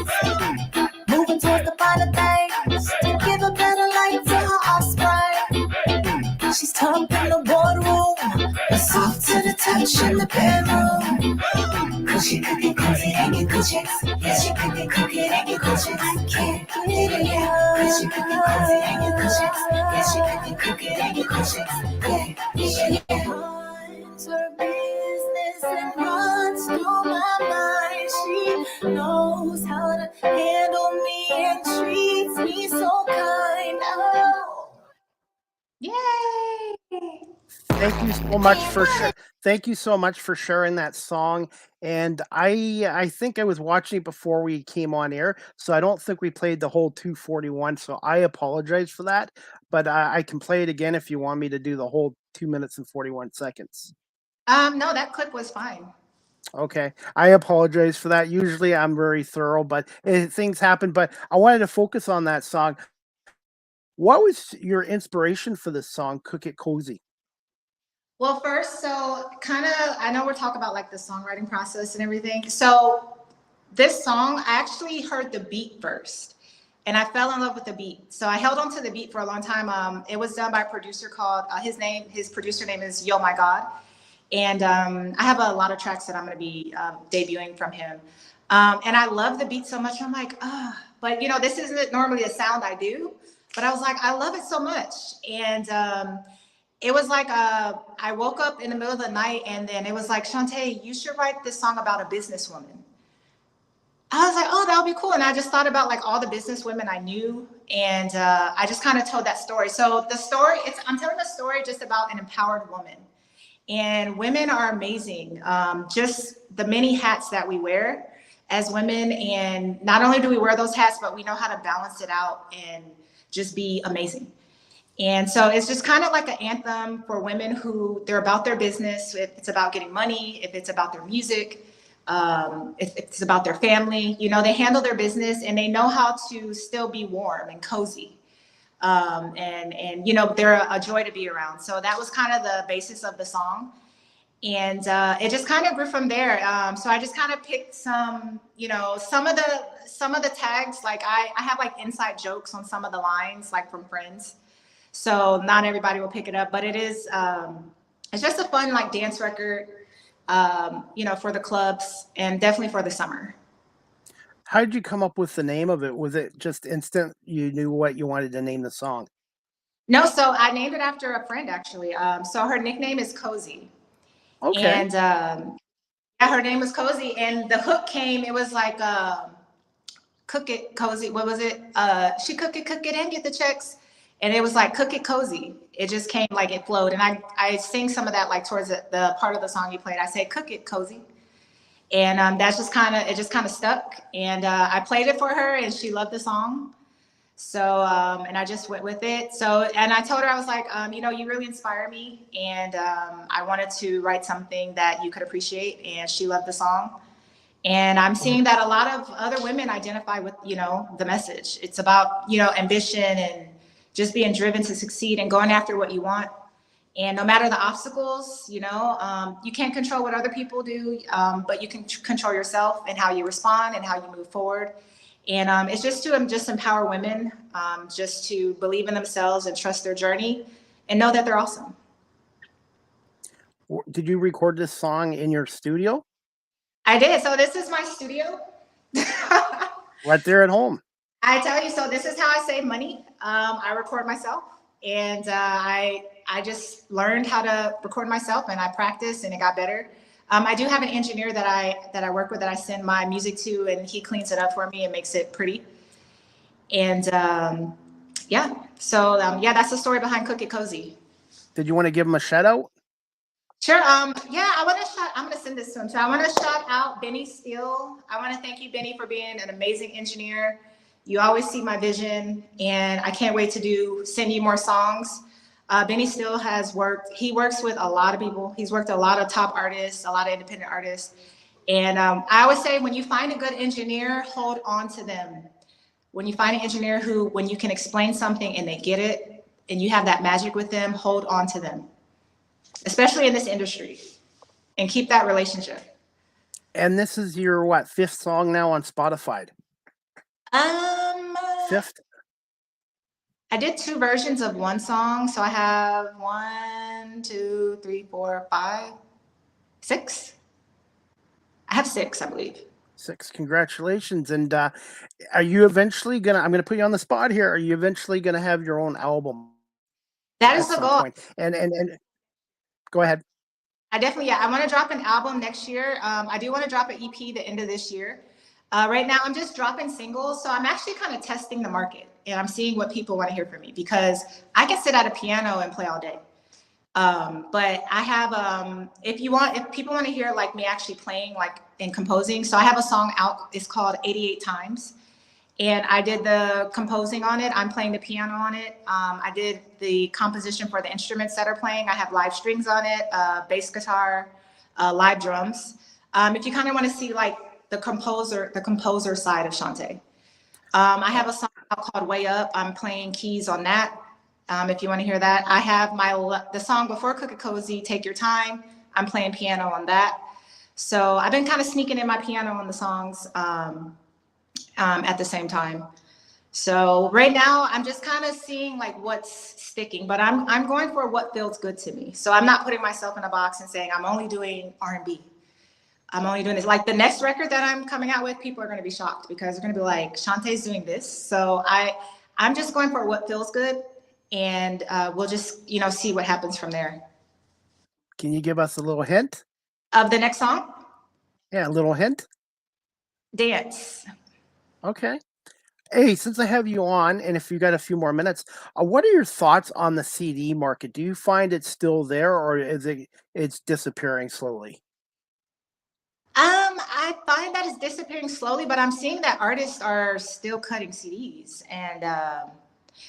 Moving towards the finer things, to give a better life to her offspring. She's tough in the boardroom, but soft to the touch in the bedroom. Cause she cook it cozy and get good chicks. Yeah, she cook it and get good chicks. I can't get it, yeah. Cause she cook it cozy and get good chicks. Yeah, she cook it and get good chicks. Yeah. She runs her business and runs through my mind. She knows how to handle me and treats me so kind. Oh. Yay! Thank you so much for thank you so much for sharing that song. And I think I was watching it before we came on air, so I don't think we played the whole 241. So I apologize for that. But I can play it again if you want me to do the whole 2 minutes and 41 seconds. No, that clip was fine. Okay, I apologize for that. Usually I'm very thorough, but things happen. But I wanted to focus on that song. What was your inspiration for this song, "Cook It Cozy"? Well, first, so kind of, I know we're talking about like the songwriting process and everything. So this song, I actually heard the beat first and I fell in love with the beat. So I held on to the beat for a long time. It was done by a producer called, his producer name is Yo My God. And I have a lot of tracks that I'm going to be debuting from him. And I love the beat so much. I'm like, but you know, this isn't normally a sound I do, but I was like, I love it so much. And it was like, I woke up in the middle of the night and then it was like, Shauntey, you should write this song about a businesswoman. I was like, oh, that would be cool. And I just thought about like all the business women I knew. And I just kind of told that story. So the story, I'm telling a story just about an empowered woman. And women are amazing. Just the many hats that we wear as women. And not only do we wear those hats, but we know how to balance it out and just be amazing. And so it's just kind of like an anthem for women who they're about their business. If it's about getting money, if it's about their music, if it's about their family, you know, they handle their business and they know how to still be warm and cozy. And you know, they're a joy to be around. So that was kind of the basis of the song. And it just kind of grew from there. So I just kind of picked some, you know, some of the tags, like I have like inside jokes on some of the lines, like from Friends. So not everybody will pick it up, but it is, it's just a fun like dance record, you know, for the clubs and definitely for the summer. How did you come up with the name of it? Was it just instant? You knew what you wanted to name the song? No, so I named it after a friend actually. So her nickname is Cozy. Okay. And yeah, her name was Cozy. And the hook came, it was like, cook it cozy. What was it? She cook it and get the checks. And it was like, cook it cozy. It just came like it flowed. And I sing some of that like towards the part of the song you played. I say, cook it cozy. And it just kind of stuck. And I played it for her, and she loved the song. So, and I just went with it. So, and I told her, I was like, you know, you really inspire me. And I wanted to write something that you could appreciate. And she loved the song. And I'm seeing that a lot of other women identify with, you know, the message. It's about, you know, ambition and just being driven to succeed and going after what you want. And no matter the obstacles, you know, you can't control what other people do, but you can control yourself and how you respond and how you move forward. And it's just to just empower women, just to believe in themselves and trust their journey and know that they're awesome. Did you record this song in your studio? I did. So this is my studio. Right there at home. I tell you, so this is how I save money. I record myself, and I just learned how to record myself, and I practiced, and it got better. I do have an engineer that I work with, that I send my music to, and he cleans it up for me and makes it pretty. And yeah, so yeah, that's the story behind Cook It Cozy. Did you want to give him a shout out? Sure. Yeah, I'm gonna send this to him. So I want to shout out Benny Steele. I want to thank you, Benny, for being an amazing engineer. You always see my vision, and I can't wait to send you more songs. Benny Steele he works with a lot of people. He's worked with a lot of top artists, a lot of independent artists. And I always say, when you find a good engineer, hold on to them. When you find an engineer when you can explain something and they get it, and you have that magic with them, hold on to them, especially in this industry, and keep that relationship. And this is your fifth song now on Spotify? Fifth? I did 2 versions of one song. So I have 1, 2, 3, 4, 5, 6. I have 6, I believe. 6. Congratulations. And are you eventually I'm gonna put you on the spot here. Are you eventually gonna have your own album? That is the goal. Point? And go ahead. I want to drop an album next year. I do want to drop an EP the end of this year. Right now, I'm just dropping singles. So I'm actually kind of testing the market, and I'm seeing what people want to hear from me, because I can sit at a piano and play all day. But I have, if people want to hear like me actually playing, like, and composing. So I have a song out. It's called 88 Times. And I did the composing on it. I'm playing the piano on it. I did the composition for the instruments that are playing. I have live strings on it, bass guitar, live drums. If you kind of want to see like the composer side of Shauntey. I have a song called Way Up. I'm playing keys on that. If you want to hear that. I have the song before Cook It Cozy, Take Your Time. I'm playing piano on that. So I've been kind of sneaking in my piano on the songs at the same time. So right now I'm just kind of seeing like what's sticking, but I'm going for what feels good to me. So I'm not putting myself in a box and saying I'm only doing R&B. I'm only doing this. Like the next record that I'm coming out with, people are going to be shocked, because they're going to be like, Shauntey's doing this. So I'm just going for what feels good, and we'll just, you know, see what happens from there. Can you give us a little hint of the next song? Yeah, a little hint. Dance. Okay. Hey, since I have you on, and if you got a few more minutes, what are your thoughts on the CD market? Do you find it's still there, or is it's disappearing slowly? I find that it's disappearing slowly, but I'm seeing that artists are still cutting CDs, and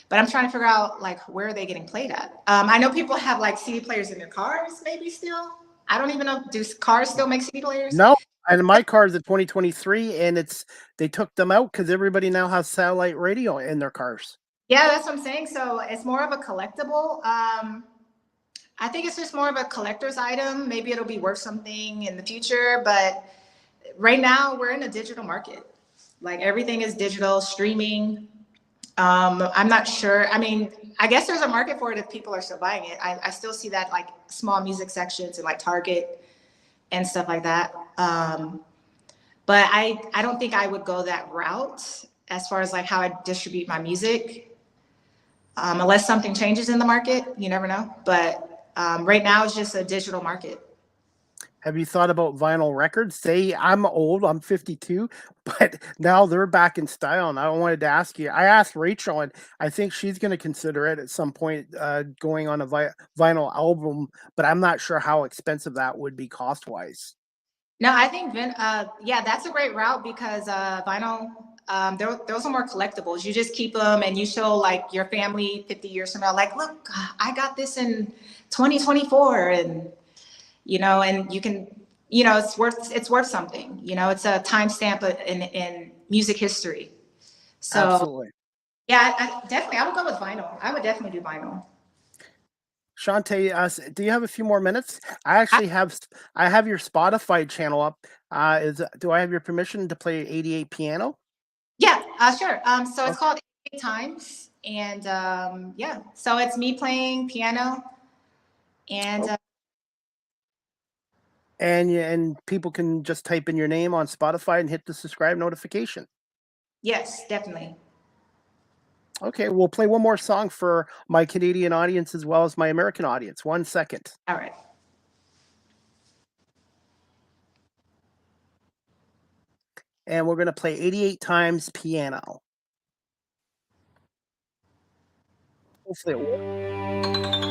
but I'm trying to figure out like where are they getting played at. I know people have like CD players in their cars, maybe still. I don't even know. Do cars still make CD players? No. And my car is a 2023, and they took them out because everybody now has satellite radio in their cars. Yeah, that's what I'm saying. So it's more of a collectible. I think it's just more of a collector's item. Maybe it'll be worth something in the future, but right now we're in a digital market. Like everything is digital, streaming. I'm not sure. I mean, I guess there's a market for it if people are still buying it. I still see that like small music sections and like Target and stuff like that. But I don't think I would go that route as far as like how I distribute my music. Unless something changes in the market, you never know. But right now it's just a digital market. Have you thought about vinyl records? I'm old, I'm 52, but now they're back in style. And I wanted to ask you, I asked Rachel, and I think she's going to consider it at some point, going on a vinyl album, but I'm not sure how expensive that would be cost-wise. No, I think yeah, that's a great route because vinyl, those are more collectibles. You just keep them and you show like your family 50 years from now, like, look, I got this in 2024, and and you can, it's worth something. It's a timestamp in music history. So Absolutely. yeah, definitely, I would go with vinyl. I would definitely do vinyl. Shauntey, do you have a few more minutes? I actually I have your Spotify channel up. Do I have your permission to play 88 piano? Yeah, sure. So it's Okay. called 88 Times, and yeah, so it's me playing piano, and And people can just type in your name on Spotify and hit the subscribe notification. yes, definitely. Okay, we'll play one more song for my Canadian audience as well as my American audience. 1 second. All right. And we're going to play 88 times piano. Hopefully it works.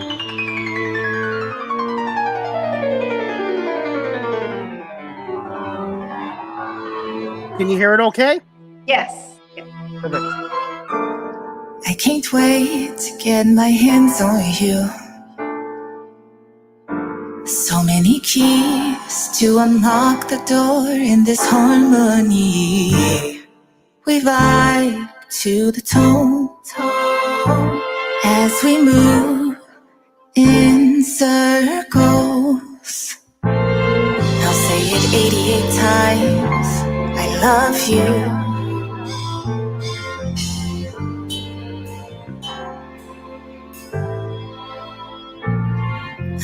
Can you hear it okay? Yes. Perfect. I can't wait to get my hands on you. So many keys to unlock the door in this harmony. We vibe to the tone as we move in circles. I'll say it 88 times. I love you.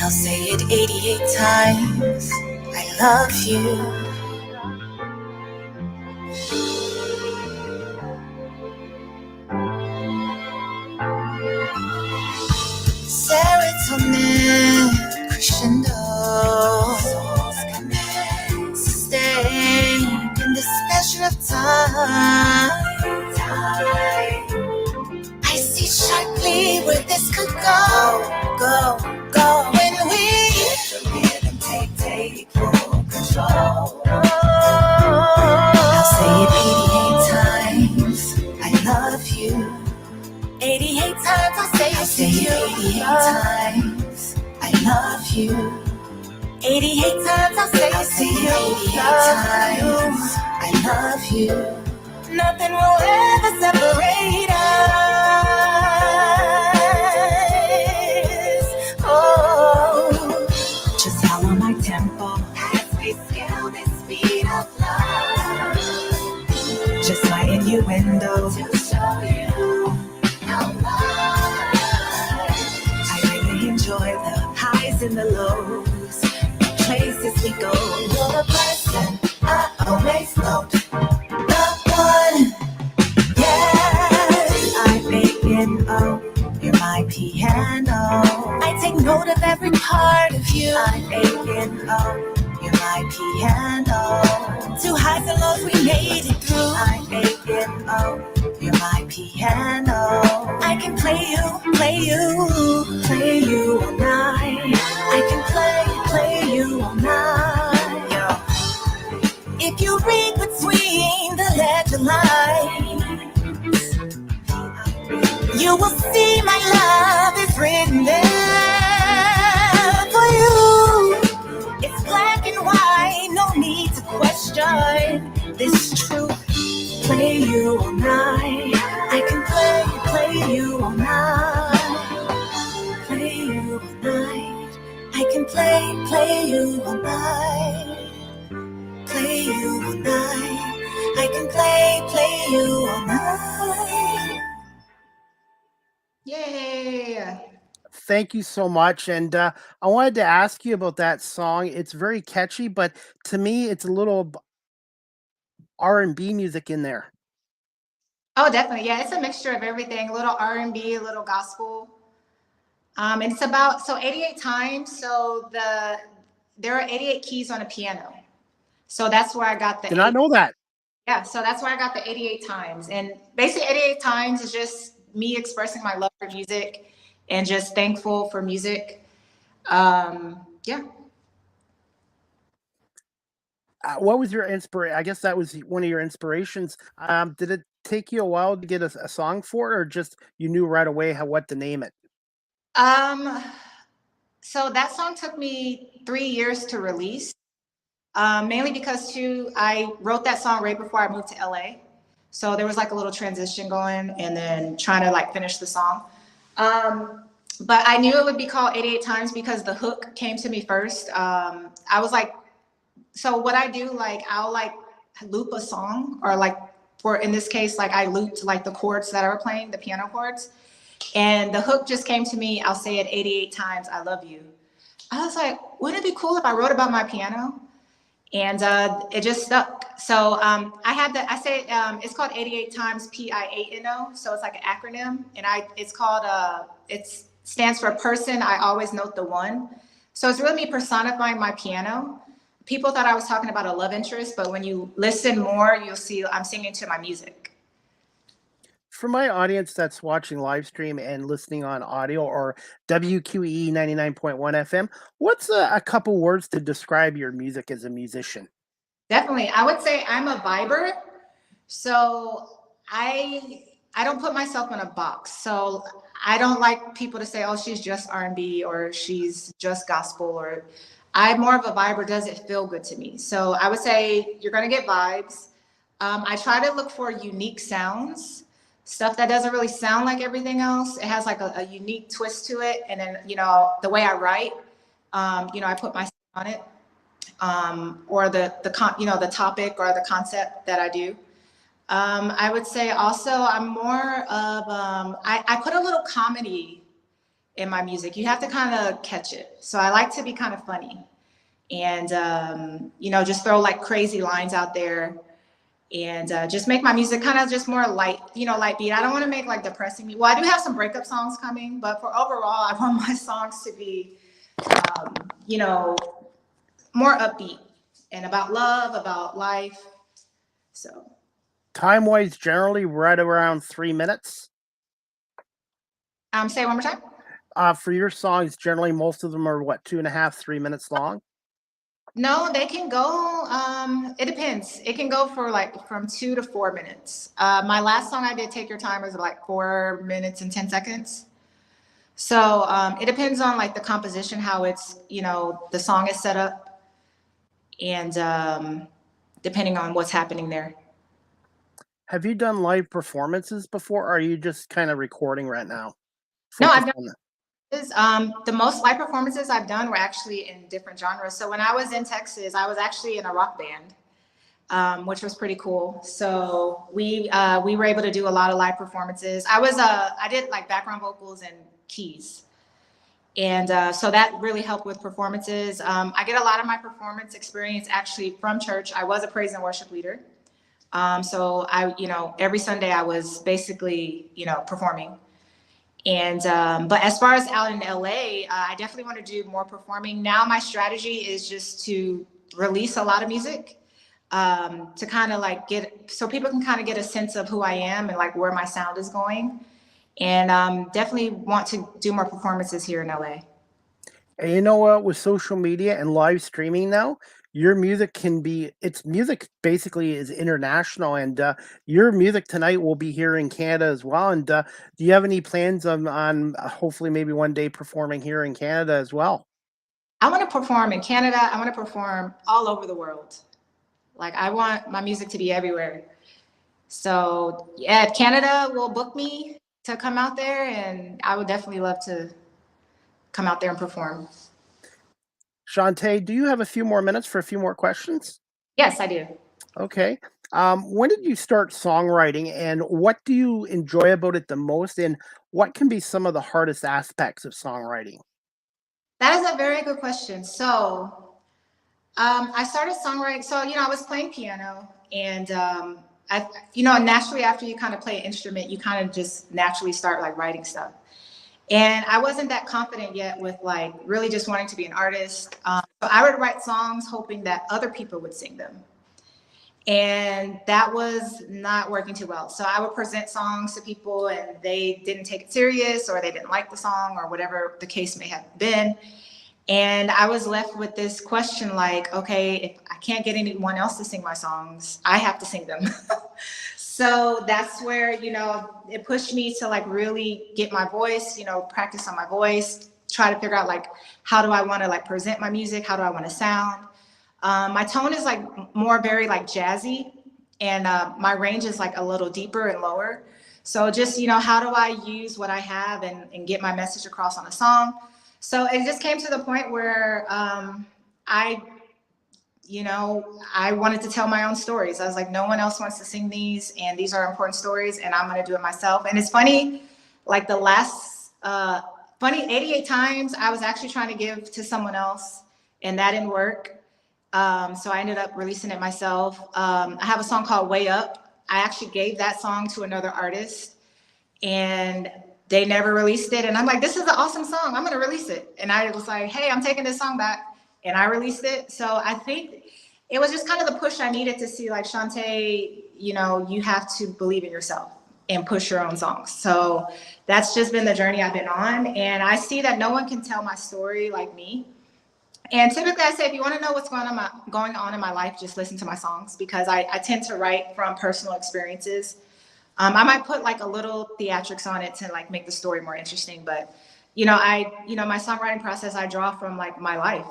I'll say it 88 times. I love you. Serotonin crescendo. Sustain in this measure of time. I see sharply where this could go. When we let the rhythm take full control. I'll say it 88 times. I love you. 88 times I'll say it to you. 88 times I love you. 88 times I'll say it to you. 88 times I love you. Nothing will ever separate us. Oh, just follow my tempo as we scale this speed of love. Just my innuendo to show you how much I really enjoy the highs and the lows, the places we go. You're the person I always loved. You're my piano. I take note of every part of you. I'm aching, you're my piano. Two highs and lows, we made it through. I'm aching, you're my piano. I can play you all night. I can play you all night. Yo. If you read between the legend lines, you will see my love is written there for you. It's black and white, no need to question this truth. Play you all night. I can play you all night. Play you all night. I can play you all night. Play you all night. I can play you all night. Yay. Thank you so much. And I wanted to ask you about that song. It's very catchy, but to me, it's a little R&B music in there. Oh, definitely. Yeah, it's a mixture of everything. A little R&B, a little gospel. And it's about 88 times. So there are 88 keys on a piano. So that's where I got the. Did not know that. Yeah, so that's where I got the 88 times. And basically 88 times is just me expressing my love for music and just thankful for music. Yeah. What was your inspiration? I guess that was one of your inspirations. Did it take you a while to get a song for it, or just you knew right away what to name it? Um, so that song took me 3 years to release, mainly because too, I wrote that song right before I moved to LA. So there was like a little transition going and then trying to like finish the song. But I knew it would be called 88 Times because the hook came to me first. I was like, so what I do, like I'll like loop a song or like for in this case, like I looped like the chords that I were playing, the piano chords. And the hook just came to me. I'll say it 88 times, I love you. I was like, wouldn't it be cool if I wrote about my piano? And it just stuck. So I say it's called 88 times PIANO. So it's like an acronym. And it's called, it stands for person, I always note the one. So it's really me personifying my piano. People thought I was talking about a love interest, but when you listen more, you'll see I'm singing to my music. For my audience that's watching live stream and listening on audio or WQE 99.1 FM, what's a couple words to describe your music as a musician? Definitely. I would say I'm a viber. So I don't put myself in a box. So I don't like people to say, oh, she's just R&B or she's just gospel, or I'm more of a viber. Does it feel good to me? So I would say you're going to get vibes. I try to look for unique sounds, stuff that doesn't really sound like everything else. It has like a unique twist to it. And then, the way I write, I put myself on it, or the topic or the concept that I do. I would say also I'm more of, I put a little comedy in my music. You have to kind of catch it. So I like to be kind of funny and, just throw like crazy lines out there and just make my music kind of just more light, light beat. I don't want to make like depressing me. Well, I do have some breakup songs coming, but for overall, I want my songs to be, more upbeat and about love, about life. So. Time wise, generally right around 3 minutes. Say it one more time. For your songs, generally most of them are what, 2.5, 3 minutes long? No, they can go, it depends. It can go for like from 2 to 4 minutes. My last song I did, Take Your Time, was like 4 minutes and 10 seconds. So it depends on like the composition, how it's, the song is set up, and depending on what's happening there. Have you done live performances before, or are you just kind of recording right now? No, I've done the most live performances I've done were actually in different genres. So when I was in Texas, I was actually in a rock band, which was pretty cool. So we were able to do a lot of live performances. I did like background vocals and keys. And so that really helped with performances. I get a lot of my performance experience actually from church. I was a praise and worship leader. So every Sunday I was basically, performing. And, but as far as out in LA, I definitely want to do more performing. Now my strategy is just to release a lot of music, to kind of like so people can kind of get a sense of who I am and like where my sound is going. And definitely want to do more performances here in LA. And you know what? With social media and live streaming now, your music music basically is international, and your music tonight will be here in Canada as well. And do you have any plans on hopefully maybe one day performing here in Canada as well? I want to perform in Canada. I want to perform all over the world. Like I want my music to be everywhere. So yeah, if Canada will book me to come out there, and I would definitely love to come out there and perform. Shauntey, do you have a few more minutes for a few more questions? Yes, I do. Okay. When did you start songwriting, and what do you enjoy about it the most, and what can be some of the hardest aspects of songwriting? That is a very good question. So I started songwriting. So, I was playing piano, and naturally after you kind of play an instrument, you kind of just naturally start like writing stuff. And I wasn't that confident yet with like really just wanting to be an artist. So I would write songs hoping that other people would sing them. And that was not working too well. So I would present songs to people and they didn't take it serious, or they didn't like the song, or whatever the case may have been. And I was left with this question like, okay, if I can't get anyone else to sing my songs, I have to sing them. So that's where, it pushed me to like really get my voice, practice on my voice, try to figure out like, how do I want to like present my music? How do I want to sound? My tone is like more very like jazzy, and my range is like a little deeper and lower. So just, how do I use what I have and get my message across on a song? So it just came to the point where I wanted to tell my own stories. I was like, no one else wants to sing these, and these are important stories, and I'm going to do it myself. And it's funny, like the last 88 times I was actually trying to give to someone else, and that didn't work. So I ended up releasing it myself. I have a song called Way Up. I actually gave that song to another artist, and they never released it. And I'm like, this is an awesome song. I'm going to release it. And I was like, hey, I'm taking this song back. And I released it. So I think it was just kind of the push I needed to see, like, Shauntey, you have to believe in yourself and push your own songs. So that's just been the journey I've been on. And I see that no one can tell my story like me. And typically I say, if you want to know what's going on in my life, just listen to my songs, because I tend to write from personal experiences. I might put like a little theatrics on it to like make the story more interesting. But, my songwriting process, I draw from like my life.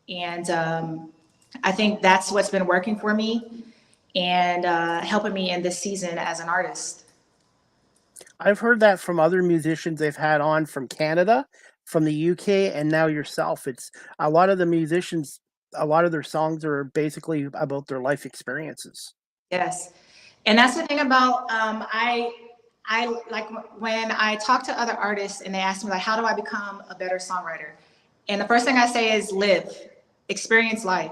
And I think that's what's been working for me and helping me in this season as an artist. I've heard that from other musicians they've had on from Canada, from the UK, and now yourself. It's a lot of the musicians, a lot of their songs are basically about their life experiences. Yes. And that's the thing about, I like when I talk to other artists and they ask me like, how do I become a better songwriter? And the first thing I say is live, experience life.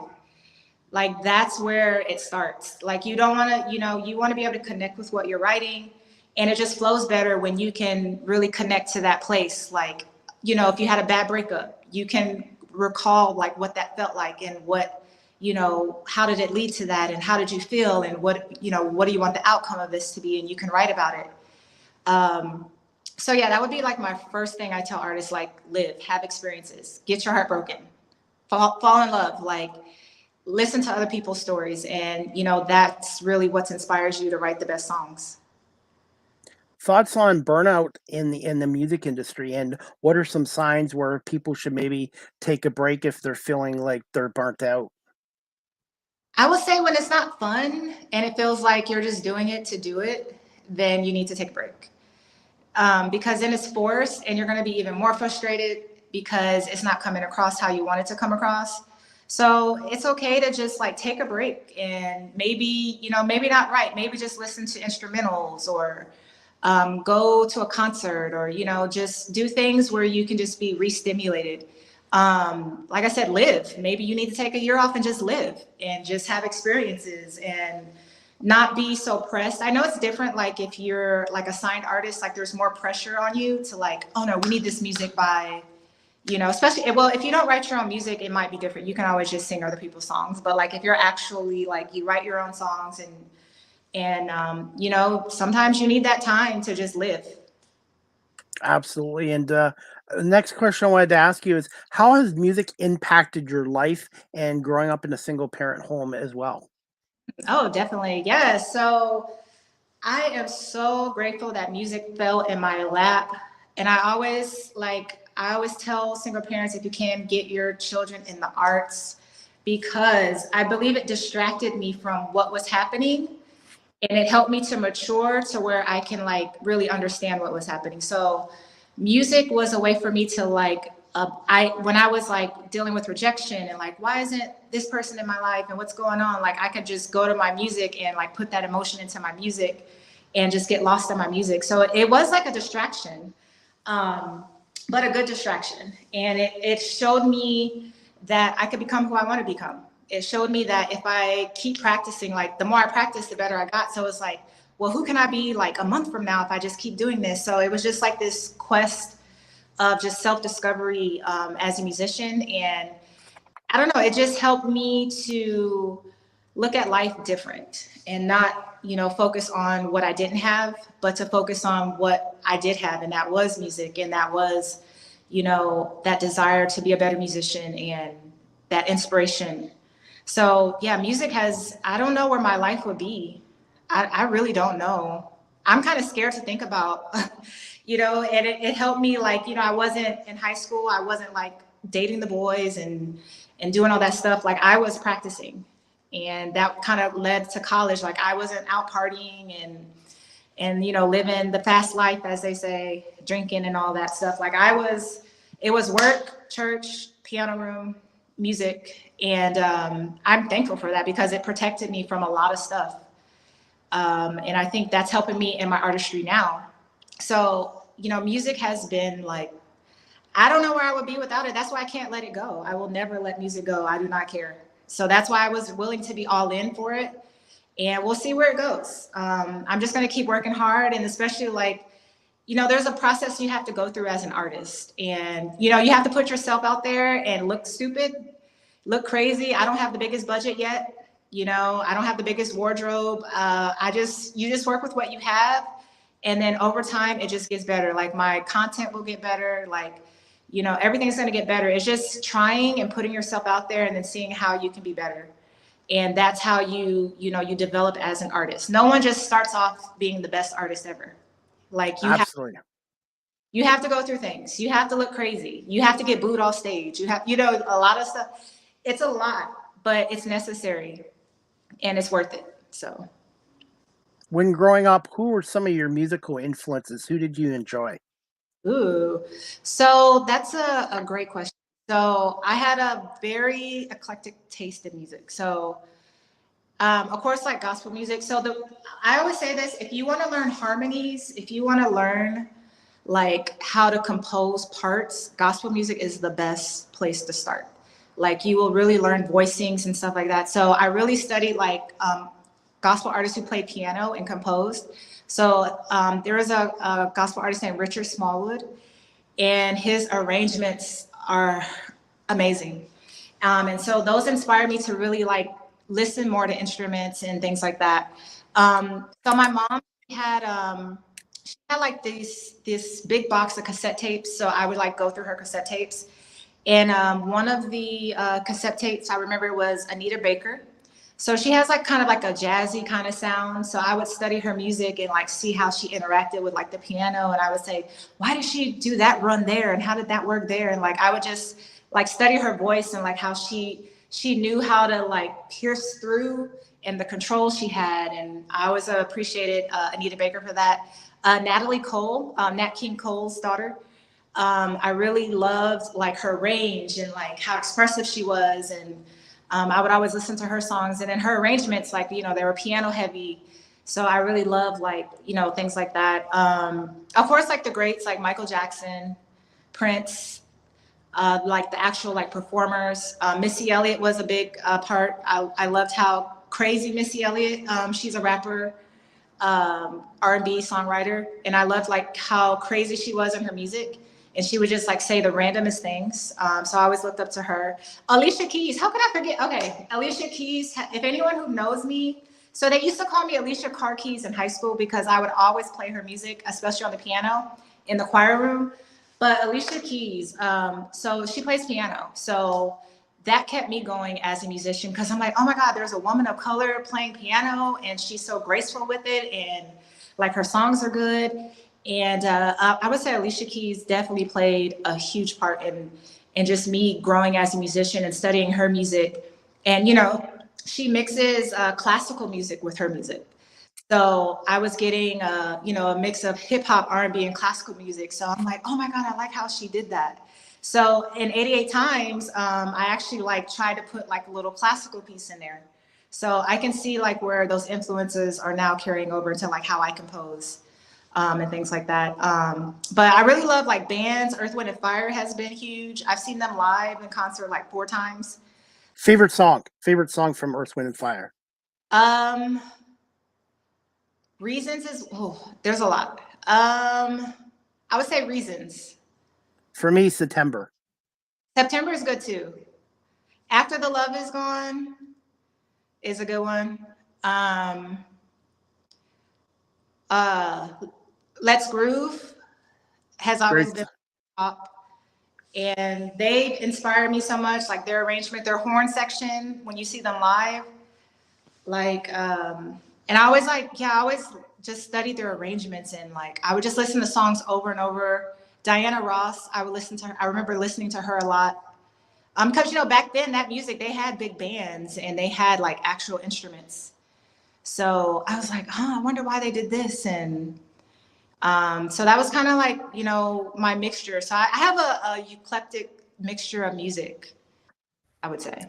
Like that's where it starts. Like you don't want to, you want to be able to connect with what you're writing, and it just flows better when you can really connect to that place. Like, if you had a bad breakup, you can recall like what that felt like and what, how did it lead to that, and how did you feel, and what do you want the outcome of this to be, and you can write about it. So yeah, that would be like my first thing I tell artists, like live, have experiences, get your heart broken, fall in love, like listen to other people's stories. And, that's really what inspires you to write the best songs. Thoughts on burnout in the music industry, and what are some signs where people should maybe take a break if they're feeling like they're burnt out? I would say when it's not fun and it feels like you're just doing it to do it, then you need to take a break. Because then it's forced and you're going to be even more frustrated because it's not coming across how you want it to come across. So it's okay to just like take a break and maybe, maybe not write, maybe just listen to instrumentals, or go to a concert, or, just do things where you can just be re-stimulated. Like I said, live. Maybe you need to take a year off and just live and just have experiences and not be so pressed. I know it's different. Like if you're like a signed artist, like there's more pressure on you to like, oh no, we need this music by, especially, well, if you don't write your own music, it might be different. You can always just sing other people's songs. But like if you're actually like, you write your own songs and sometimes you need that time to just live. Absolutely. And the next question I wanted to ask you is, how has music impacted your life and growing up in a single parent home as well? Oh, definitely. Yes. So I am so grateful that music fell in my lap. And I always tell single parents, if you can, get your children in the arts, because I believe it distracted me from what was happening. And it helped me to mature to where I can like really understand what was happening. So music was a way for me to like, when I was like dealing with rejection and like, why isn't this person in my life and what's going on? Like I could just go to my music and like put that emotion into my music and just get lost in my music. So it was like a distraction, but a good distraction. And it showed me that I could become who I want to become. It showed me that if I keep practicing, like the more I practice, the better I got. So it's like, well, who can I be like a month from now if I just keep doing this? So it was just like this quest of just self-discovery as a musician. And I don't know, it just helped me to look at life different and not, focus on what I didn't have, but to focus on what I did have. And that was music. And that was, that desire to be a better musician and that inspiration. So yeah, music I don't know where my life would be. I really don't know. I'm kind of scared to think about, and it helped me, like, I wasn't in high school. I wasn't like dating the boys and doing all that stuff. Like, I was practicing, and that kind of led to college. Like, I wasn't out partying and living the fast life, as they say, drinking and all that stuff. Like, it was work, church, piano room, music. And I'm thankful for that because it protected me from a lot of stuff. And I think that's helping me in my artistry now. So, music has been like, I don't know where I would be without it. That's why I can't let it go. I will never let music go. I do not care. So that's why I was willing to be all in for it. And we'll see where it goes. I'm just going to keep working hard. And especially, like, there's a process you have to go through as an artist. And, you have to put yourself out there and look stupid, look crazy. I don't have the biggest budget yet. I don't have the biggest wardrobe. You just work with what you have. And then over time, it just gets better. Like, my content will get better. Like, everything's going to get better. It's just trying and putting yourself out there and then seeing how you can be better. And that's how you develop as an artist. No one just starts off being the best artist ever. Like, Absolutely. You have to go through things. You have to look crazy. You have to get booed off stage. You have, a lot of stuff. It's a lot, but it's necessary and it's worth it. So. When growing up, who were some of your musical influences? Who did you enjoy? Ooh, so that's a great question. So I had a very eclectic taste in music. So, of course, like gospel music. So I always say this: if you want to learn harmonies, if you want to learn like how to compose parts, gospel music is the best place to start. Like, you will really learn voicings and stuff like that. So I really studied like gospel artists who played piano and composed. So there is a gospel artist named Richard Smallwood, and his arrangements are amazing. And so those inspired me to really like listen more to instruments and things like that. So my mom had like this big box of cassette tapes. So I would like go through her cassette tapes. And one of the cassette tapes I remember was Anita Baker. So she has like kind of like a jazzy kind of sound. So I would study her music and like see how she interacted with like the piano. And I would say, why did she do that run there? And how did that work there? And like, I would just like study her voice and like how she knew how to like pierce through and the control she had. And I always appreciated Anita Baker for that. Natalie Cole, Nat King Cole's daughter. I really loved like her range and like how expressive she was. And I would always listen to her songs, and then her arrangements, like, they were piano heavy. So I really love like, things like that. Of course, like the greats, like Michael Jackson, Prince, like the actual like performers. Missy Elliott was a big part. I loved how crazy Missy Elliott, she's a rapper, R&B songwriter. And I loved like how crazy she was in her music. And she would just like say the randomest things. So I always looked up to her. Alicia Keys, how could I forget? Okay, Alicia Keys, if anyone who knows me, so they used to call me Alicia Car Keys in high school because I would always play her music, especially on the piano in the choir room. But Alicia Keys, so she plays piano. So that kept me going as a musician because I'm like, oh my God, there's a woman of color playing piano and she's so graceful with it. And like her songs are good. And I would say Alicia Keys definitely played a huge part in just me growing as a musician and studying her music. And, she mixes classical music with her music. So I was getting, a mix of hip hop, R&B, and classical music. So I'm like, oh my God, I like how she did that. So in 88 Times, I actually like tried to put like a little classical piece in there. So I can see like where those influences are now carrying over to like how I compose. And things like that. But I really love like bands. Earth, Wind, and Fire has been huge. I've seen them live in concert like 4 times. Favorite song from Earth, Wind, and Fire? Reasons is, there's a lot. I would say Reasons. For me, September. September is good too. After the Love Is Gone is a good one. Let's Groove has always been top. And they inspire me so much, like their arrangement, their horn section, when you see them live, like, and I always I always just studied their arrangements, and like, I would just listen to songs over and over. Diana Ross, I would listen to her. I remember listening to her a lot. Cause you know, back then that music, they had big bands and they had like actual instruments. So I was like, I wonder why they did this. And so that was kind of like, you know, my mixture. So I have a eclectic mixture of music, I would say.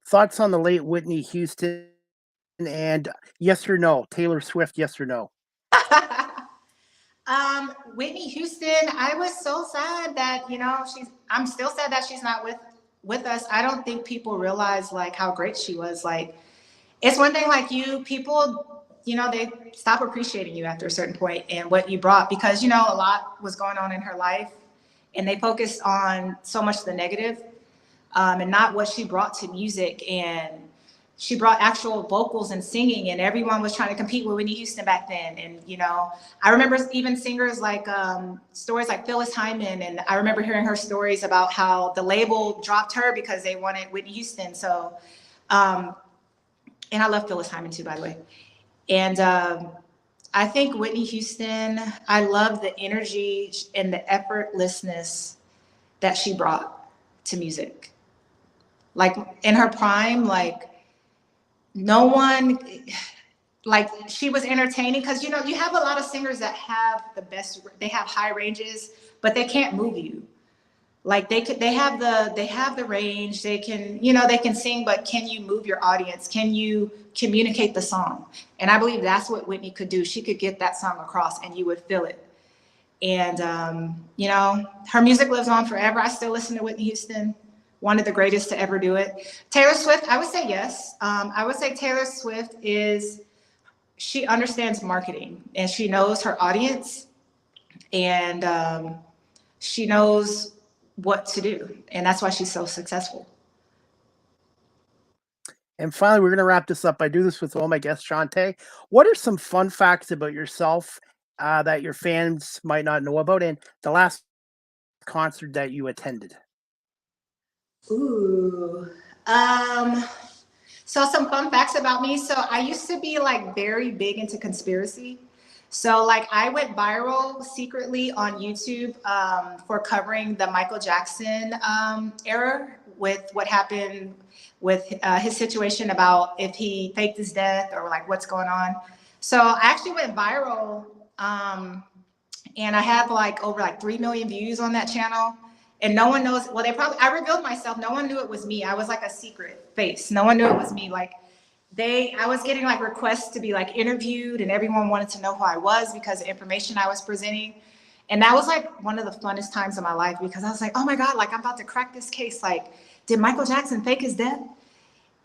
Thoughts on the late Whitney Houston, and yes or no? Taylor Swift, yes or no? Whitney Houston, I was so sad that, you know, I'm still sad that she's not with us. I don't think people realize like how great she was. Like, it's one thing, like, people, you know, they stop appreciating you after a certain point and what you brought, because, you know, a lot was going on in her life and they focused on so much of the negative, and not what she brought to music. And she brought actual vocals and singing, and everyone was trying to compete with Whitney Houston back then. And, you know, I remember even singers like, stories like Phyllis Hyman. And I remember hearing her stories about how the label dropped her because they wanted Whitney Houston. So, and I love Phyllis Hyman too, by the way. And I think Whitney Houston, I love the energy and the effortlessness that she brought to music. Like in her prime, like no one, like she was entertaining, because, you know, you have a lot of singers that have they have high ranges, but they can't move you. Like they have the range, they can, you know, they can sing, but can you move your audience? Can you communicate the song? And I believe that's what Whitney could do. She could get that song across and you would feel it. And, you know, her music lives on forever. I still listen to Whitney Houston, one of the greatest to ever do it. Taylor Swift, I would say yes. I would say Taylor Swift she understands marketing and she knows her audience, and she knows what to do. And that's why she's so successful. And finally, we're going to wrap this up. I do this with all my guests, Shauntey. What are some fun facts about yourself that your fans might not know about, and the last concert that you attended? Ooh. So some fun facts about me. So I used to be like very big into conspiracy. So like I went viral secretly on YouTube for covering the Michael Jackson era, with what happened with his situation about if he faked his death or like what's going on. So I actually went viral, and I have like over like 3 million views on that channel. And no one knows, well, I revealed myself. No one knew it was me. I was like a secret face. No one knew it was me. Like I was getting like requests to be like interviewed, and everyone wanted to know who I was because of information I was presenting. And that was like one of the funnest times of my life, because I was like, oh my God, like I'm about to crack this case. Like, did Michael Jackson fake his death?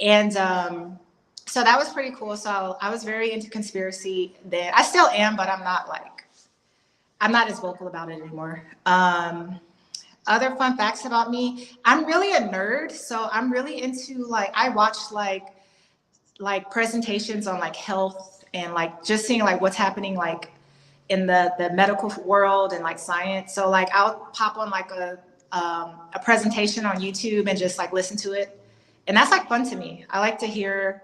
And so that was pretty cool. So I was very into conspiracy then. I still am, but I'm not as vocal about it anymore. Other fun facts about me, I'm really a nerd. So I'm really into like, I watch like presentations on like health and like just seeing like what's happening like in the medical world and like science. So like I'll pop on like a presentation on YouTube and just like listen to it. And that's like fun to me. I like to hear,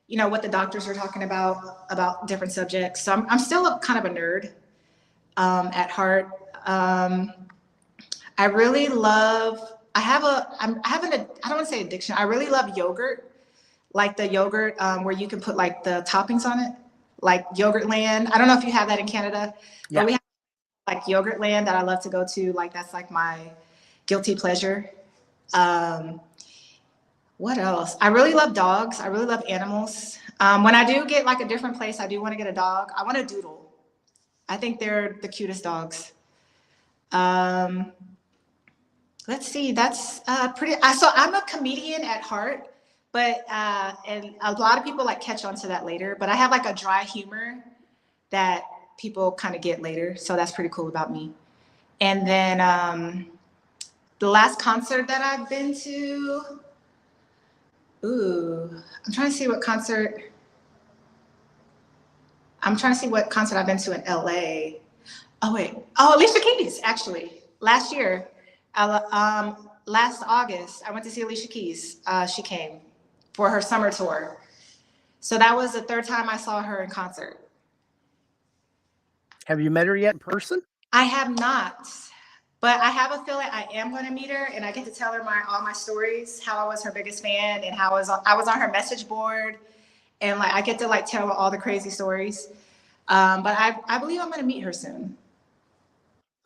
you know, what the doctors are talking about different subjects. So I'm still kind of a nerd at heart. I really love, I don't want to say addiction. I really love yogurt, like the yogurt where you can put like the toppings on it, like Yogurtland. I don't know if you have that in Canada, but we have like Yogurtland that I love to go to. Like that's like my guilty pleasure. What else? I really love dogs. I really love animals. When I do get like a different place, I do want to get a dog. I want a doodle. I think they're the cutest dogs. Let's see, that's pretty, so I'm a comedian at heart, but, and a lot of people like catch on to that later, but I have like a dry humor that people kind of get later. So that's pretty cool about me. And then the last concert that I've been to, I'm trying to see what concert I've been to in LA. Oh wait, Alicia Keys, actually, last year. Last August, I went to see Alicia Keys. She came for her summer tour. So that was the third time I saw her in concert. Have you met her yet in person? I have not, but I have a feeling I am going to meet her, and I get to tell her all my stories, how I was her biggest fan, and how I was on her message board, and like I get to like tell her all the crazy stories. But I believe I'm going to meet her soon.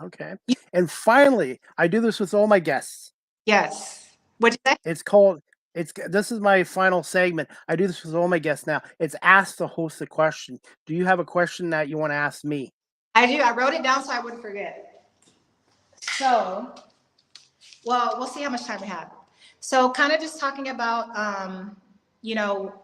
Okay. And finally, I do this with all my guests. Yes. What'd you say? This is my final segment. I do this with all my guests now. It's ask the host a question. Do you have a question that you want to ask me? I do. I wrote it down so I wouldn't forget. So, well, we'll see how much time we have. So kind of just talking about, you know,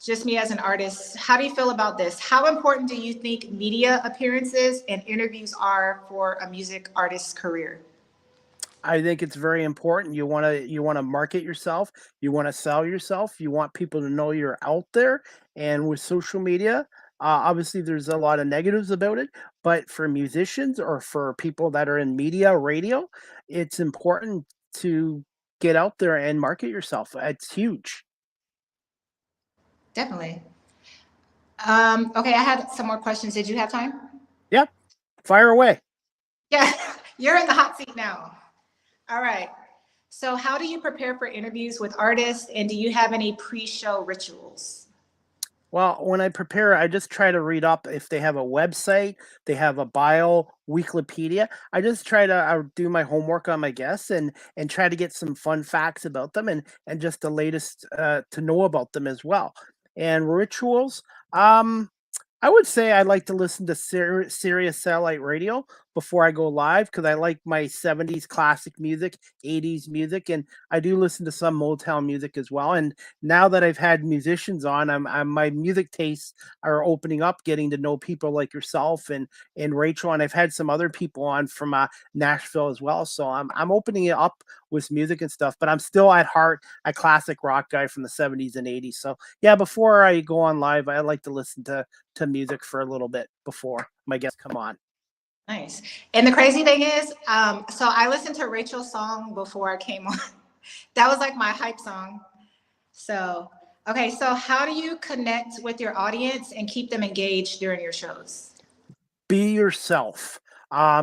just me as an artist. How do you feel about this? How important do you think media appearances and interviews are for a music artist's career? I think it's very important. You want to market yourself. You want to sell yourself. You want people to know you're out there. And with social media, obviously there's a lot of negatives about it. But for musicians or for people that are in media, radio, it's important to get out there and market yourself. It's huge. Definitely. Okay, I had some more questions. Did you have time? Yeah, fire away. Yeah, you're in the hot seat now. All right. So how do you prepare for interviews with artists, and do you have any pre-show rituals? Well, when I prepare, I just try to read up if they have a website, they have a bio, Wikipedia. I just try to do my homework on my guests and try to get some fun facts about them and just the latest to know about them as well. And rituals, I would say I like to listen to Sirius satellite radio before I go live because I like my 70s classic music, 80s music, and I do listen to some Motown music as well. And now that I've had musicians on, my music tastes are opening up, getting to know people like yourself and Rachel, and I've had some other people on from Nashville as well. So I'm opening it up with music and stuff, but I'm still at heart a classic rock guy from the 70s and 80s. So yeah, before I go on live, I like to listen to music for a little bit before my guests come on. Nice. And the crazy thing is, so I listened to Rachel's song before I came on. That was like my hype song. So, okay. So how do you connect with your audience and keep them engaged during your shows? Be yourself.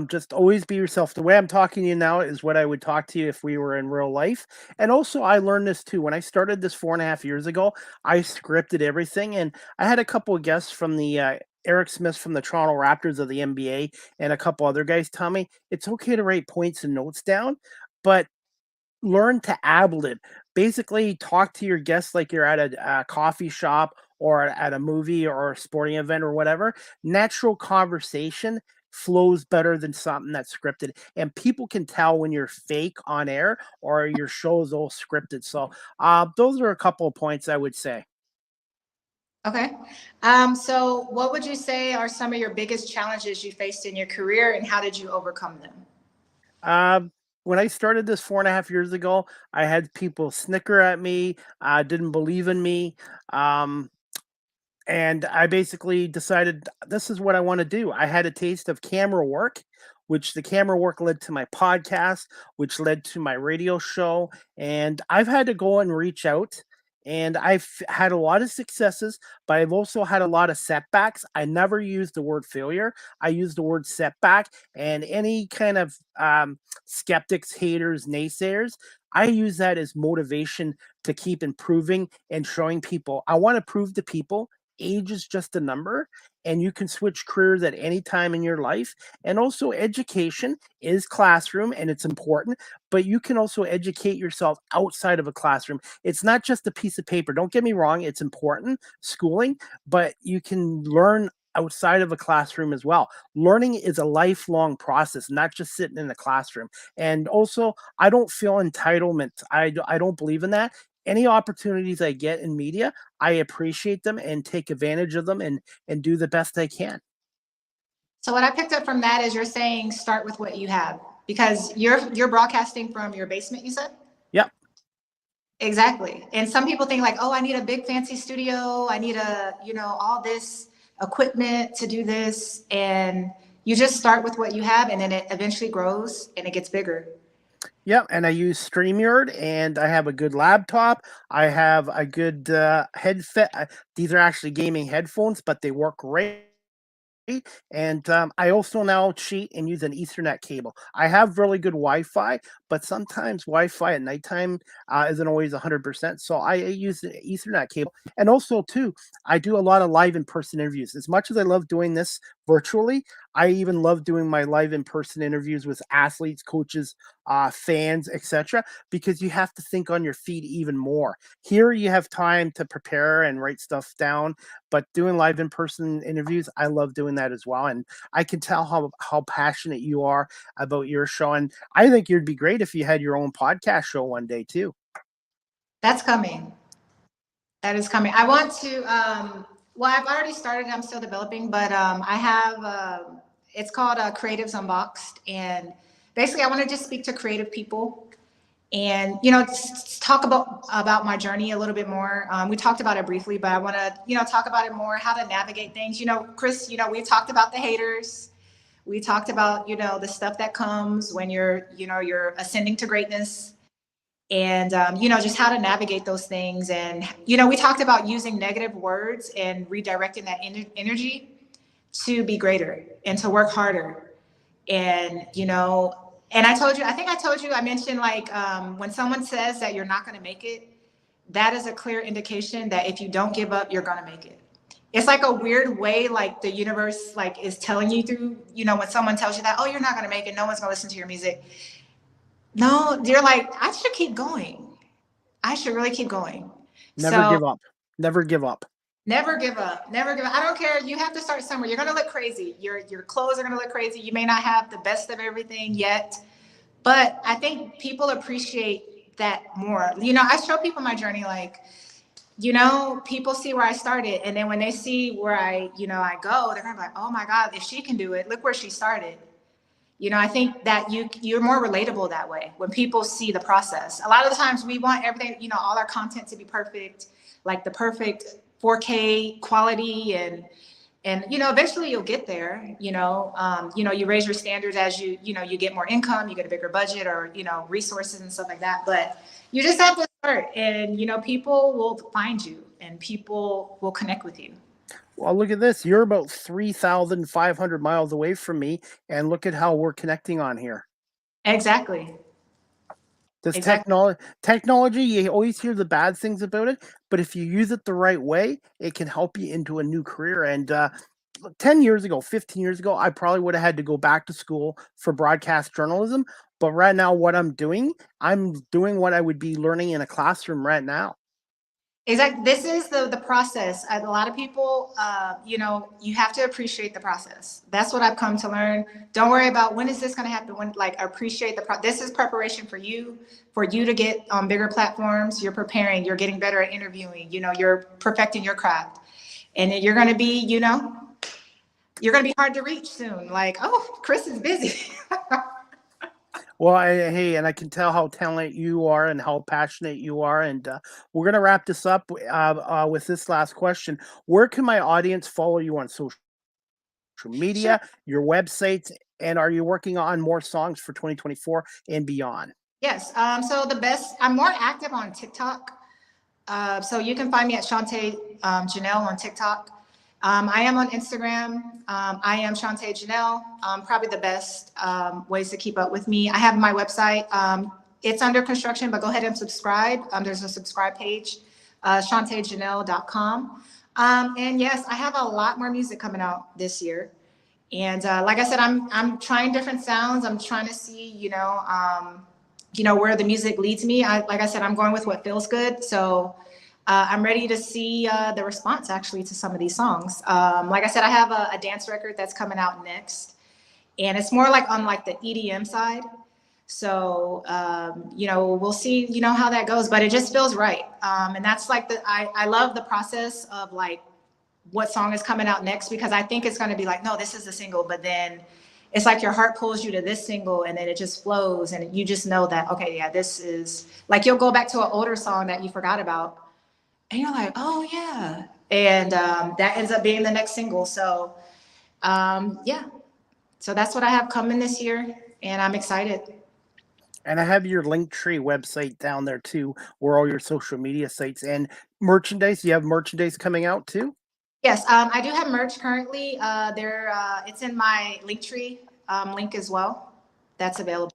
Just always be yourself. The way I'm talking to you now is what I would talk to you if we were in real life. And also, I learned this too. When I started this 4.5 years ago, I scripted everything. And I had a couple of guests from the Eric Smith from the Toronto Raptors of the NBA and a couple other guys tell me it's okay to write points and notes down, but learn to ad-lib. Basically, talk to your guests like you're at a coffee shop or at a movie or a sporting event or whatever. Natural conversation flows better than something that's scripted. And people can tell when you're fake on air or your show is all scripted. So those are a couple of points I would say. Okay. So what would you say are some of your biggest challenges you faced in your career, and how did you overcome them? When I started this 4.5 years ago, I had people snicker at me, didn't believe in me. And I basically decided this is what I want to do. I had a taste of camera work, which the camera work led to my podcast, which led to my radio show. And I've had to go and reach out. And I've had a lot of successes, but I've also had a lot of setbacks. I never used the word failure. I used the word setback. And any kind of skeptics, haters, naysayers, I use that as motivation to keep improving and showing people. I want to prove to people age is just a number and you can switch careers at any time in your life. And also education is classroom and it's important, but you can also educate yourself outside of a classroom. It's not just a piece of paper. Don't get me wrong. It's important, schooling, but you can learn outside of a classroom as well. Learning is a lifelong process, not just sitting in the classroom. And also, I don't feel entitlement. I don't believe in that. Any opportunities I get in media, I appreciate them and take advantage of them and do the best I can. So what I picked up from that is you're saying start with what you have, because you're broadcasting from your basement, you said? Yep. Exactly. And some people think like, oh, I need a big fancy studio. I need all this equipment to do this. And you just start with what you have, and then it eventually grows and it gets bigger. Yep, and I use StreamYard, and I have a good laptop. I have a good headset. These are actually gaming headphones, but they work great. And I also now cheat and use an Ethernet cable. I have really good Wi-Fi, but sometimes Wi-Fi at nighttime isn't always 100%. So I use the Ethernet cable. And also, too, I do a lot of live in-person interviews. As much as I love doing this virtually, I even love doing my live in-person interviews with athletes, coaches, fans, etc. Because you have to think on your feet even more. Here, you have time to prepare and write stuff down, but doing live in-person interviews, I love doing that as well. And I can tell how passionate you are about your show. And I think you'd be great if you had your own podcast show one day too. That's coming. That is coming. I want to, well, I've already started, I'm still developing, but I have, it's called Creatives Unboxed. And basically I want to just speak to creative people and, you know, just talk about my journey a little bit more. We talked about it briefly, but I want to, you know, talk about it more, how to navigate things. You know, Chris, you know, we talked about the haters. We talked about, you know, the stuff that comes when you're, you know, you're ascending to greatness. And you know, just how to navigate those things. And you know, we talked about using negative words and redirecting that energy to be greater and to work harder. And you know, and I told you, I think I told you, I mentioned like when someone says that you're not going to make it, that is a clear indication that if you don't give up, you're going to make it. It's like a weird way, like the universe like is telling you through, you know, when someone tells you that, oh, you're not going to make it, no one's going to listen to your music. No, you're like, I should keep going. I should really keep going. Never So give up. Never give up. never give up. Never give up. I don't care. You have to start somewhere. You're gonna look crazy. Your clothes are gonna look crazy. You may not have the best of everything yet, but I think people appreciate that more. You know, I show people my journey, like, you know, people see where I started, and then when they see where I go, they're gonna be like, oh my God, if she can do it, look where she started. You know, I think that you're more relatable that way when people see the process. A lot of the times we want everything, you know, all our content to be perfect, like the perfect 4K quality, and you know, eventually you'll get there. You know, you raise your standards as you get more income, you get a bigger budget, or you know, resources and stuff like that. But you just have to start, and you know, people will find you, and people will connect with you. Well, look at this. You're about 3,500 miles away from me, and look at how we're connecting on here. Exactly. This Exactly. technology, you always hear the bad things about it, but if you use it the right way, it can help you into a new career. And 10 years ago, 15 years ago, I probably would have had to go back to school for broadcast journalism. But right now, what I'm doing what I would be learning in a classroom right now. Exactly. This is the process. A lot of people, you know, you have to appreciate the process. That's what I've come to learn. Don't worry about when is this going to happen. When, like, appreciate this is preparation for you to get on bigger platforms. You're preparing. You're getting better at interviewing. You know, you're perfecting your craft, and then you're going to be, you know, you're going to be hard to reach soon. Like, oh, Chris is busy. Well, hey, and I can tell how talented you are and how passionate you are. And we're going to wrap this up with this last question. Where can my audience follow you on social Sure. media, your websites, and are you working on more songs for 2024 and beyond? Yes. So I'm more active on TikTok. So you can find me at Shauntey Jonell on TikTok. I am on Instagram. I am Shauntey Jonell. Probably the best ways to keep up with me. I have my website. It's under construction, but go ahead and subscribe. There's a subscribe page, ShaunteyJonell.com. And yes, I have a lot more music coming out this year. And like I said, I'm trying different sounds. I'm trying to see, where the music leads me. Like I said, I'm going with what feels good. So I'm ready to see the response actually to some of these songs. Like I said, I have a dance record that's coming out next, and it's more like on like the EDM side. So we'll see, how that goes, but it just feels right. And that's like I love the process of like what song is coming out next, because I think it's going to be like, no, this is the single, but then it's like your heart pulls you to this single, and then it just flows, and you just know that, okay, yeah, this is like, you'll go back to an older song that you forgot about, and you're like, oh yeah, and that ends up being the next single. So yeah, so that's what I have coming this year, and I'm excited. And I have your Linktree website down there too, where all your social media sites and merchandise. You have merchandise coming out too? Yes, I do have merch currently. It's in my Linktree link as well. That's available.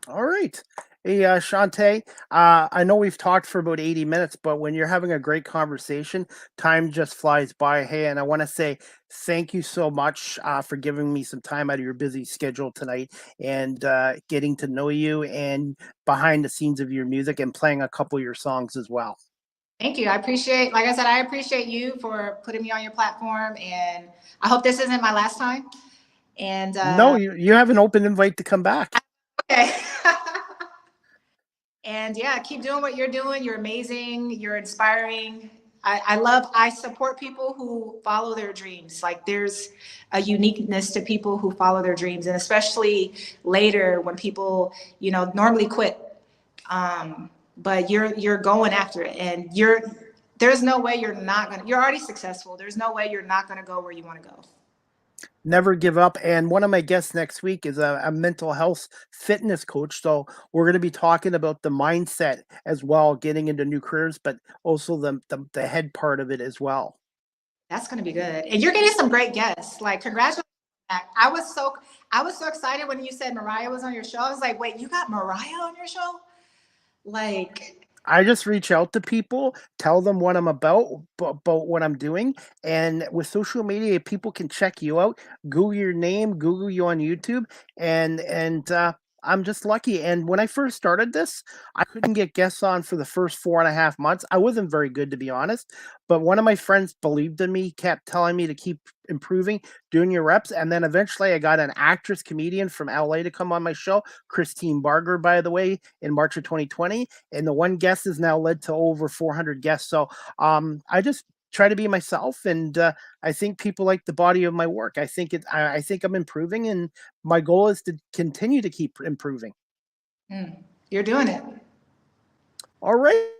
All right. Hey, Shauntey, I know we've talked for about 80 minutes, but when you're having a great conversation, time just flies by. Hey, and I want to say thank you so much for giving me some time out of your busy schedule tonight and getting to know you and behind the scenes of your music and playing a couple of your songs as well. Thank you. Like I said, I appreciate you for putting me on your platform, and I hope this isn't my last time. And No, you have an open invite to come back. okay. And yeah, keep doing what you're doing. You're amazing. You're inspiring. I support people who follow their dreams. Like there's a uniqueness to people who follow their dreams, and especially later when people, normally quit. But you're going after it, and there's no way you're already successful. There's no way you're not gonna go where you want to go. Never give up. And one of my guests next week is a mental health fitness coach. So we're going to be talking about the mindset as well, getting into new careers, but also the head part of it as well. That's gonna be good. And you're getting some great guests. Like congratulations. I was so excited when you said Mariah was on your show. I was like, wait, you got Mariah on your show? Like I just reach out to people, tell them what I'm about what I'm doing. And with social media, people can check you out, Google your name, Google you on YouTube, and I'm just lucky. And when I first started this, I couldn't get guests on for the first 4.5 months. I wasn't very good, to be honest. But one of my friends believed in me, kept telling me to keep improving, doing your reps. And then eventually I got an actress comedian from LA to come on my show, Christine Barger, by the way, in March of 2020. And the one guest has now led to over 400 guests. So I just try to be myself, and I think people like the body of my work. I think I'm improving, and my goal is to continue to keep improving. you're doing it. All right.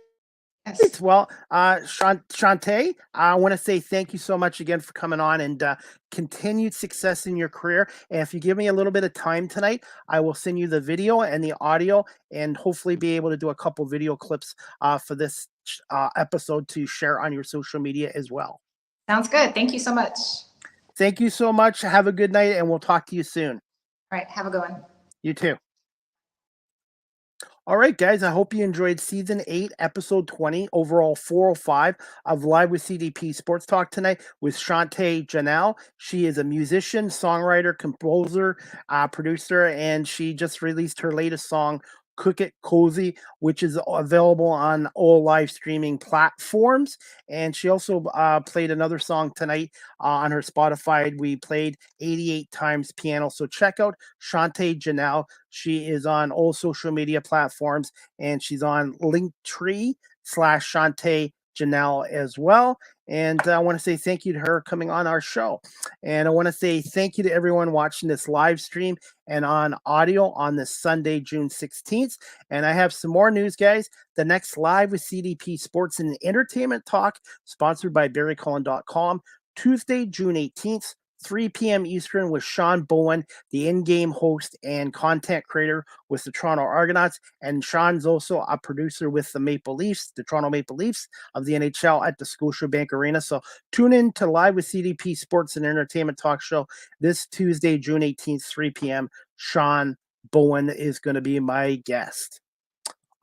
Yes. Well, Shauntey, I want to say thank you so much again for coming on, and continued success in your career. And if you give me a little bit of time tonight, I will send you the video and the audio, and hopefully be able to do a couple video clips for this episode to share on your social media as well. Sounds good. Thank you so much. Thank you so much. Have a good night, and we'll talk to you soon. All right. Have a good one. You too. All right, guys, I hope you enjoyed season 8, episode 20, overall 405 of Live with CDP Sports Talk tonight with Shauntey Jonell. She is a musician, songwriter, composer, producer, and she just released her latest song, Cook It Cozy, which is available on all live streaming platforms. And she also played another song tonight on her Spotify. We played 88 times piano. So check out Shauntey Jonell. She is on all social media platforms, and she's on Linktree/Shauntey Jonell as well. And I want to say thank you to her coming on our show. And I want to say thank you to everyone watching this live stream and on audio on this Sunday, June 16th. And I have some more news, guys. The next Live with CDP Sports and Entertainment Talk, sponsored by BarryCullen.com, Tuesday, June 18th. 3 p.m. Eastern with Sean Bowen, the in-game host and content creator with the Toronto Argonauts. And Sean's also a producer with the Maple Leafs, the Toronto Maple Leafs of the NHL at the Scotiabank Arena. So tune in to Live with CDP Sports and Entertainment Talk Show this Tuesday, June 18th, 3 p.m. Sean Bowen is going to be my guest.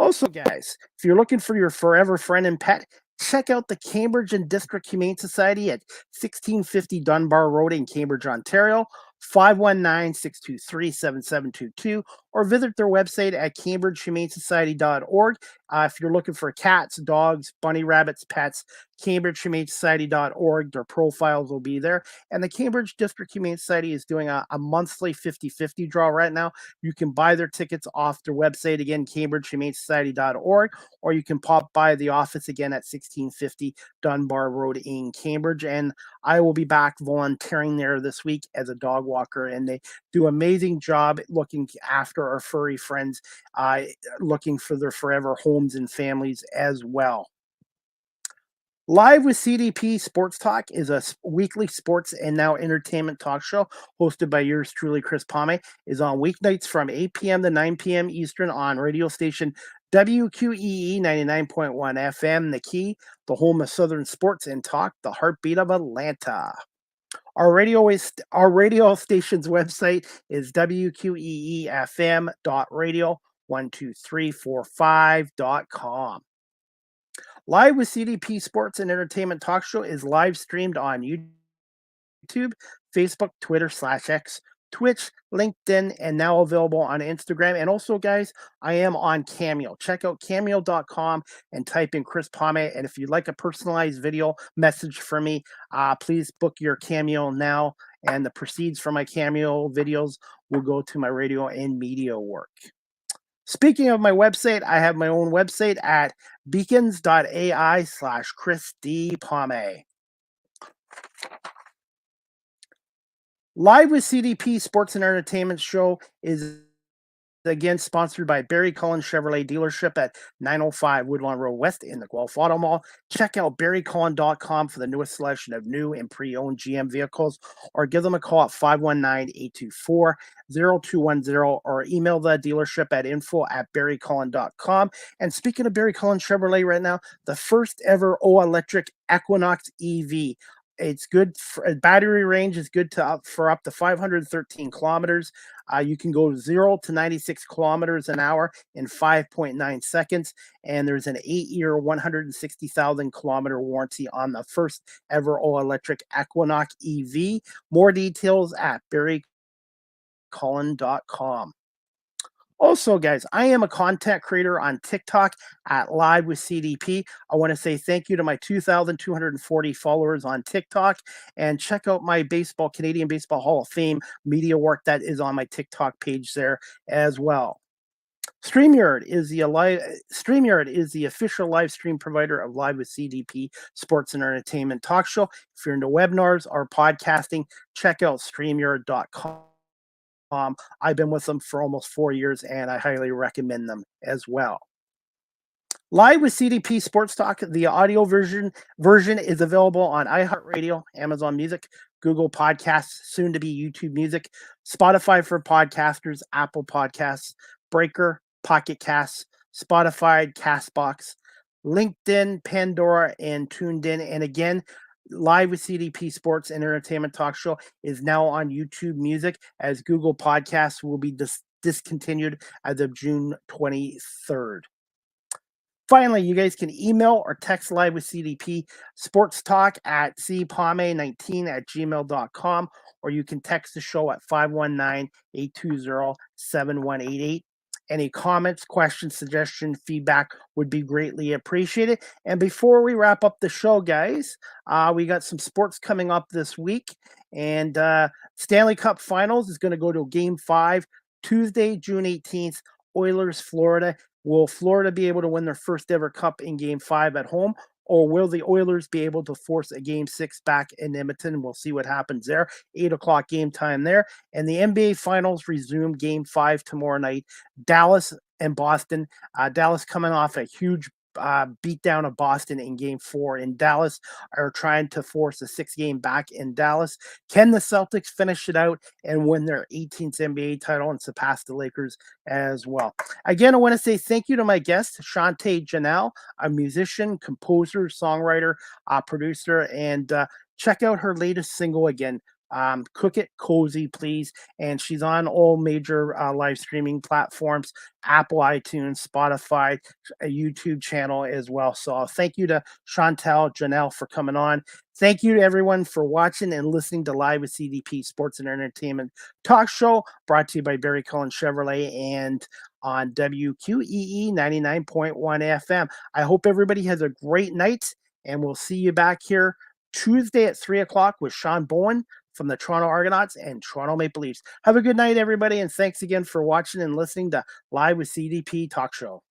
Also, guys, if you're looking for your forever friend and pet, check out the Cambridge and District Humane Society at 1650 Dunbar Road in Cambridge, Ontario, 519-623-7722, or visit their website at cambridgehumanesociety.org. If you're looking for cats, dogs, bunny rabbits, pets, cambridgehumanesociety.org, their profiles will be there. And the Cambridge District Humane Society is doing a monthly 50-50 draw right now. You can buy their tickets off their website, again, cambridgehumanesociety.org, or you can pop by the office again at 1650 Dunbar Road in Cambridge. And I will be back volunteering there this week as a dog walker, and they do an amazing job looking after our furry friends, looking for their forever homes and families as well. Live with CDP Sports Talk is a weekly sports and now entertainment talk show hosted by yours truly, Chris Palme. Is on weeknights from 8 p.m. to 9 p.m. Eastern on radio station WQEE 99.1 FM, The Key, the home of Southern sports and talk, the heartbeat of Atlanta. Our radio station's website is wqeefm.radio12345.com. Live with CDP Sports and Entertainment Talk Show is live streamed on YouTube, Facebook, Twitter /X, Twitch, LinkedIn, and now available on Instagram. And also, guys, I am on Cameo. Check out cameo.com and type in Chris Palme. And if you'd like a personalized video message from me, please book your Cameo now. And the proceeds from my Cameo videos will go to my radio and media work. Speaking of my website, I have my own website at beacons.ai/Chris D. Palme. Live with CDP Sports and Entertainment Show is again sponsored by Barry Cullen Chevrolet Dealership at 905 Woodlawn Road West in the Guelph Auto Mall. Check out barrycullen.com for the newest selection of new and pre-owned GM vehicles, or give them a call at 519-824-0210, or email the dealership at info@barrycullen.com. And speaking of Barry Cullen Chevrolet right now, the first ever all-electric Equinox EV. It's good for battery range is good for up to 513 kilometers. You can go 0 to 96 kilometers an hour in 5.9 seconds. And there's an 8-year, 160,000 kilometer warranty on the first ever all-electric Equinox EV. More details at barrycullen.com. Also, guys, I am a content creator on TikTok at Live with CDP. I want to say thank you to my 2,240 followers on TikTok, and check out my Canadian Baseball Hall of Fame media work that is on my TikTok page there as well. StreamYard is the official live stream provider of Live with CDP Sports and Entertainment Talk Show. If you're into webinars or podcasting, check out StreamYard.com. I've been with them for almost 4 years, and I highly recommend them as well. Live with CDP Sports Talk, the audio version is available on iHeartRadio, Amazon Music, Google Podcasts, soon to be YouTube Music, Spotify for podcasters, Apple Podcasts, Breaker, Pocket Casts, Spotify, Castbox, LinkedIn, Pandora, and Tuned In. And again, Live with CDP Sports and Entertainment Talk Show is now on YouTube Music, as Google Podcasts will be discontinued as of June 23rd. Finally, you guys can email or text Live with CDP Sports Talk at cpalme19@gmail.com, or you can text the show at 519-820-7188. Any comments, questions, suggestions, feedback would be greatly appreciated. And before we wrap up the show, guys, we got some sports coming up this week. And Stanley Cup Finals is going to go to Game 5, Tuesday, June 18th, Oilers, Florida. Will Florida be able to win their first ever cup in Game 5 at home? Or will the Oilers be able to force a Game 6 back in Edmonton? We'll see what happens there. 8 o'clock game time there. And the NBA Finals resume Game 5 tomorrow night. Dallas and Boston. Dallas coming off a huge beatdown of Boston in Game 4. And Dallas are trying to force a 6-game back in Dallas. Can the Celtics finish it out and win their 18th NBA title and surpass the Lakers as well? Again, I want to say thank you to my guest, Shauntey Jonell, a musician, composer, songwriter, producer, and check out her latest single again. Cook It Cozy, please. And she's on all major live streaming platforms, Apple, iTunes, Spotify, a YouTube channel as well. So thank you to Shauntey Jonell for coming on. Thank you to everyone for watching and listening to Live with CDP Sports and Entertainment Talk Show, brought to you by Barry Cullen Chevrolet and on WQEE 99.1 FM. I hope everybody has a great night, and we'll see you back here Tuesday at 3 o'clock with Sean Bowen from the Toronto Argonauts and Toronto Maple Leafs. Have a good night, everybody, and thanks again for watching and listening to Live with CDP Talk Show.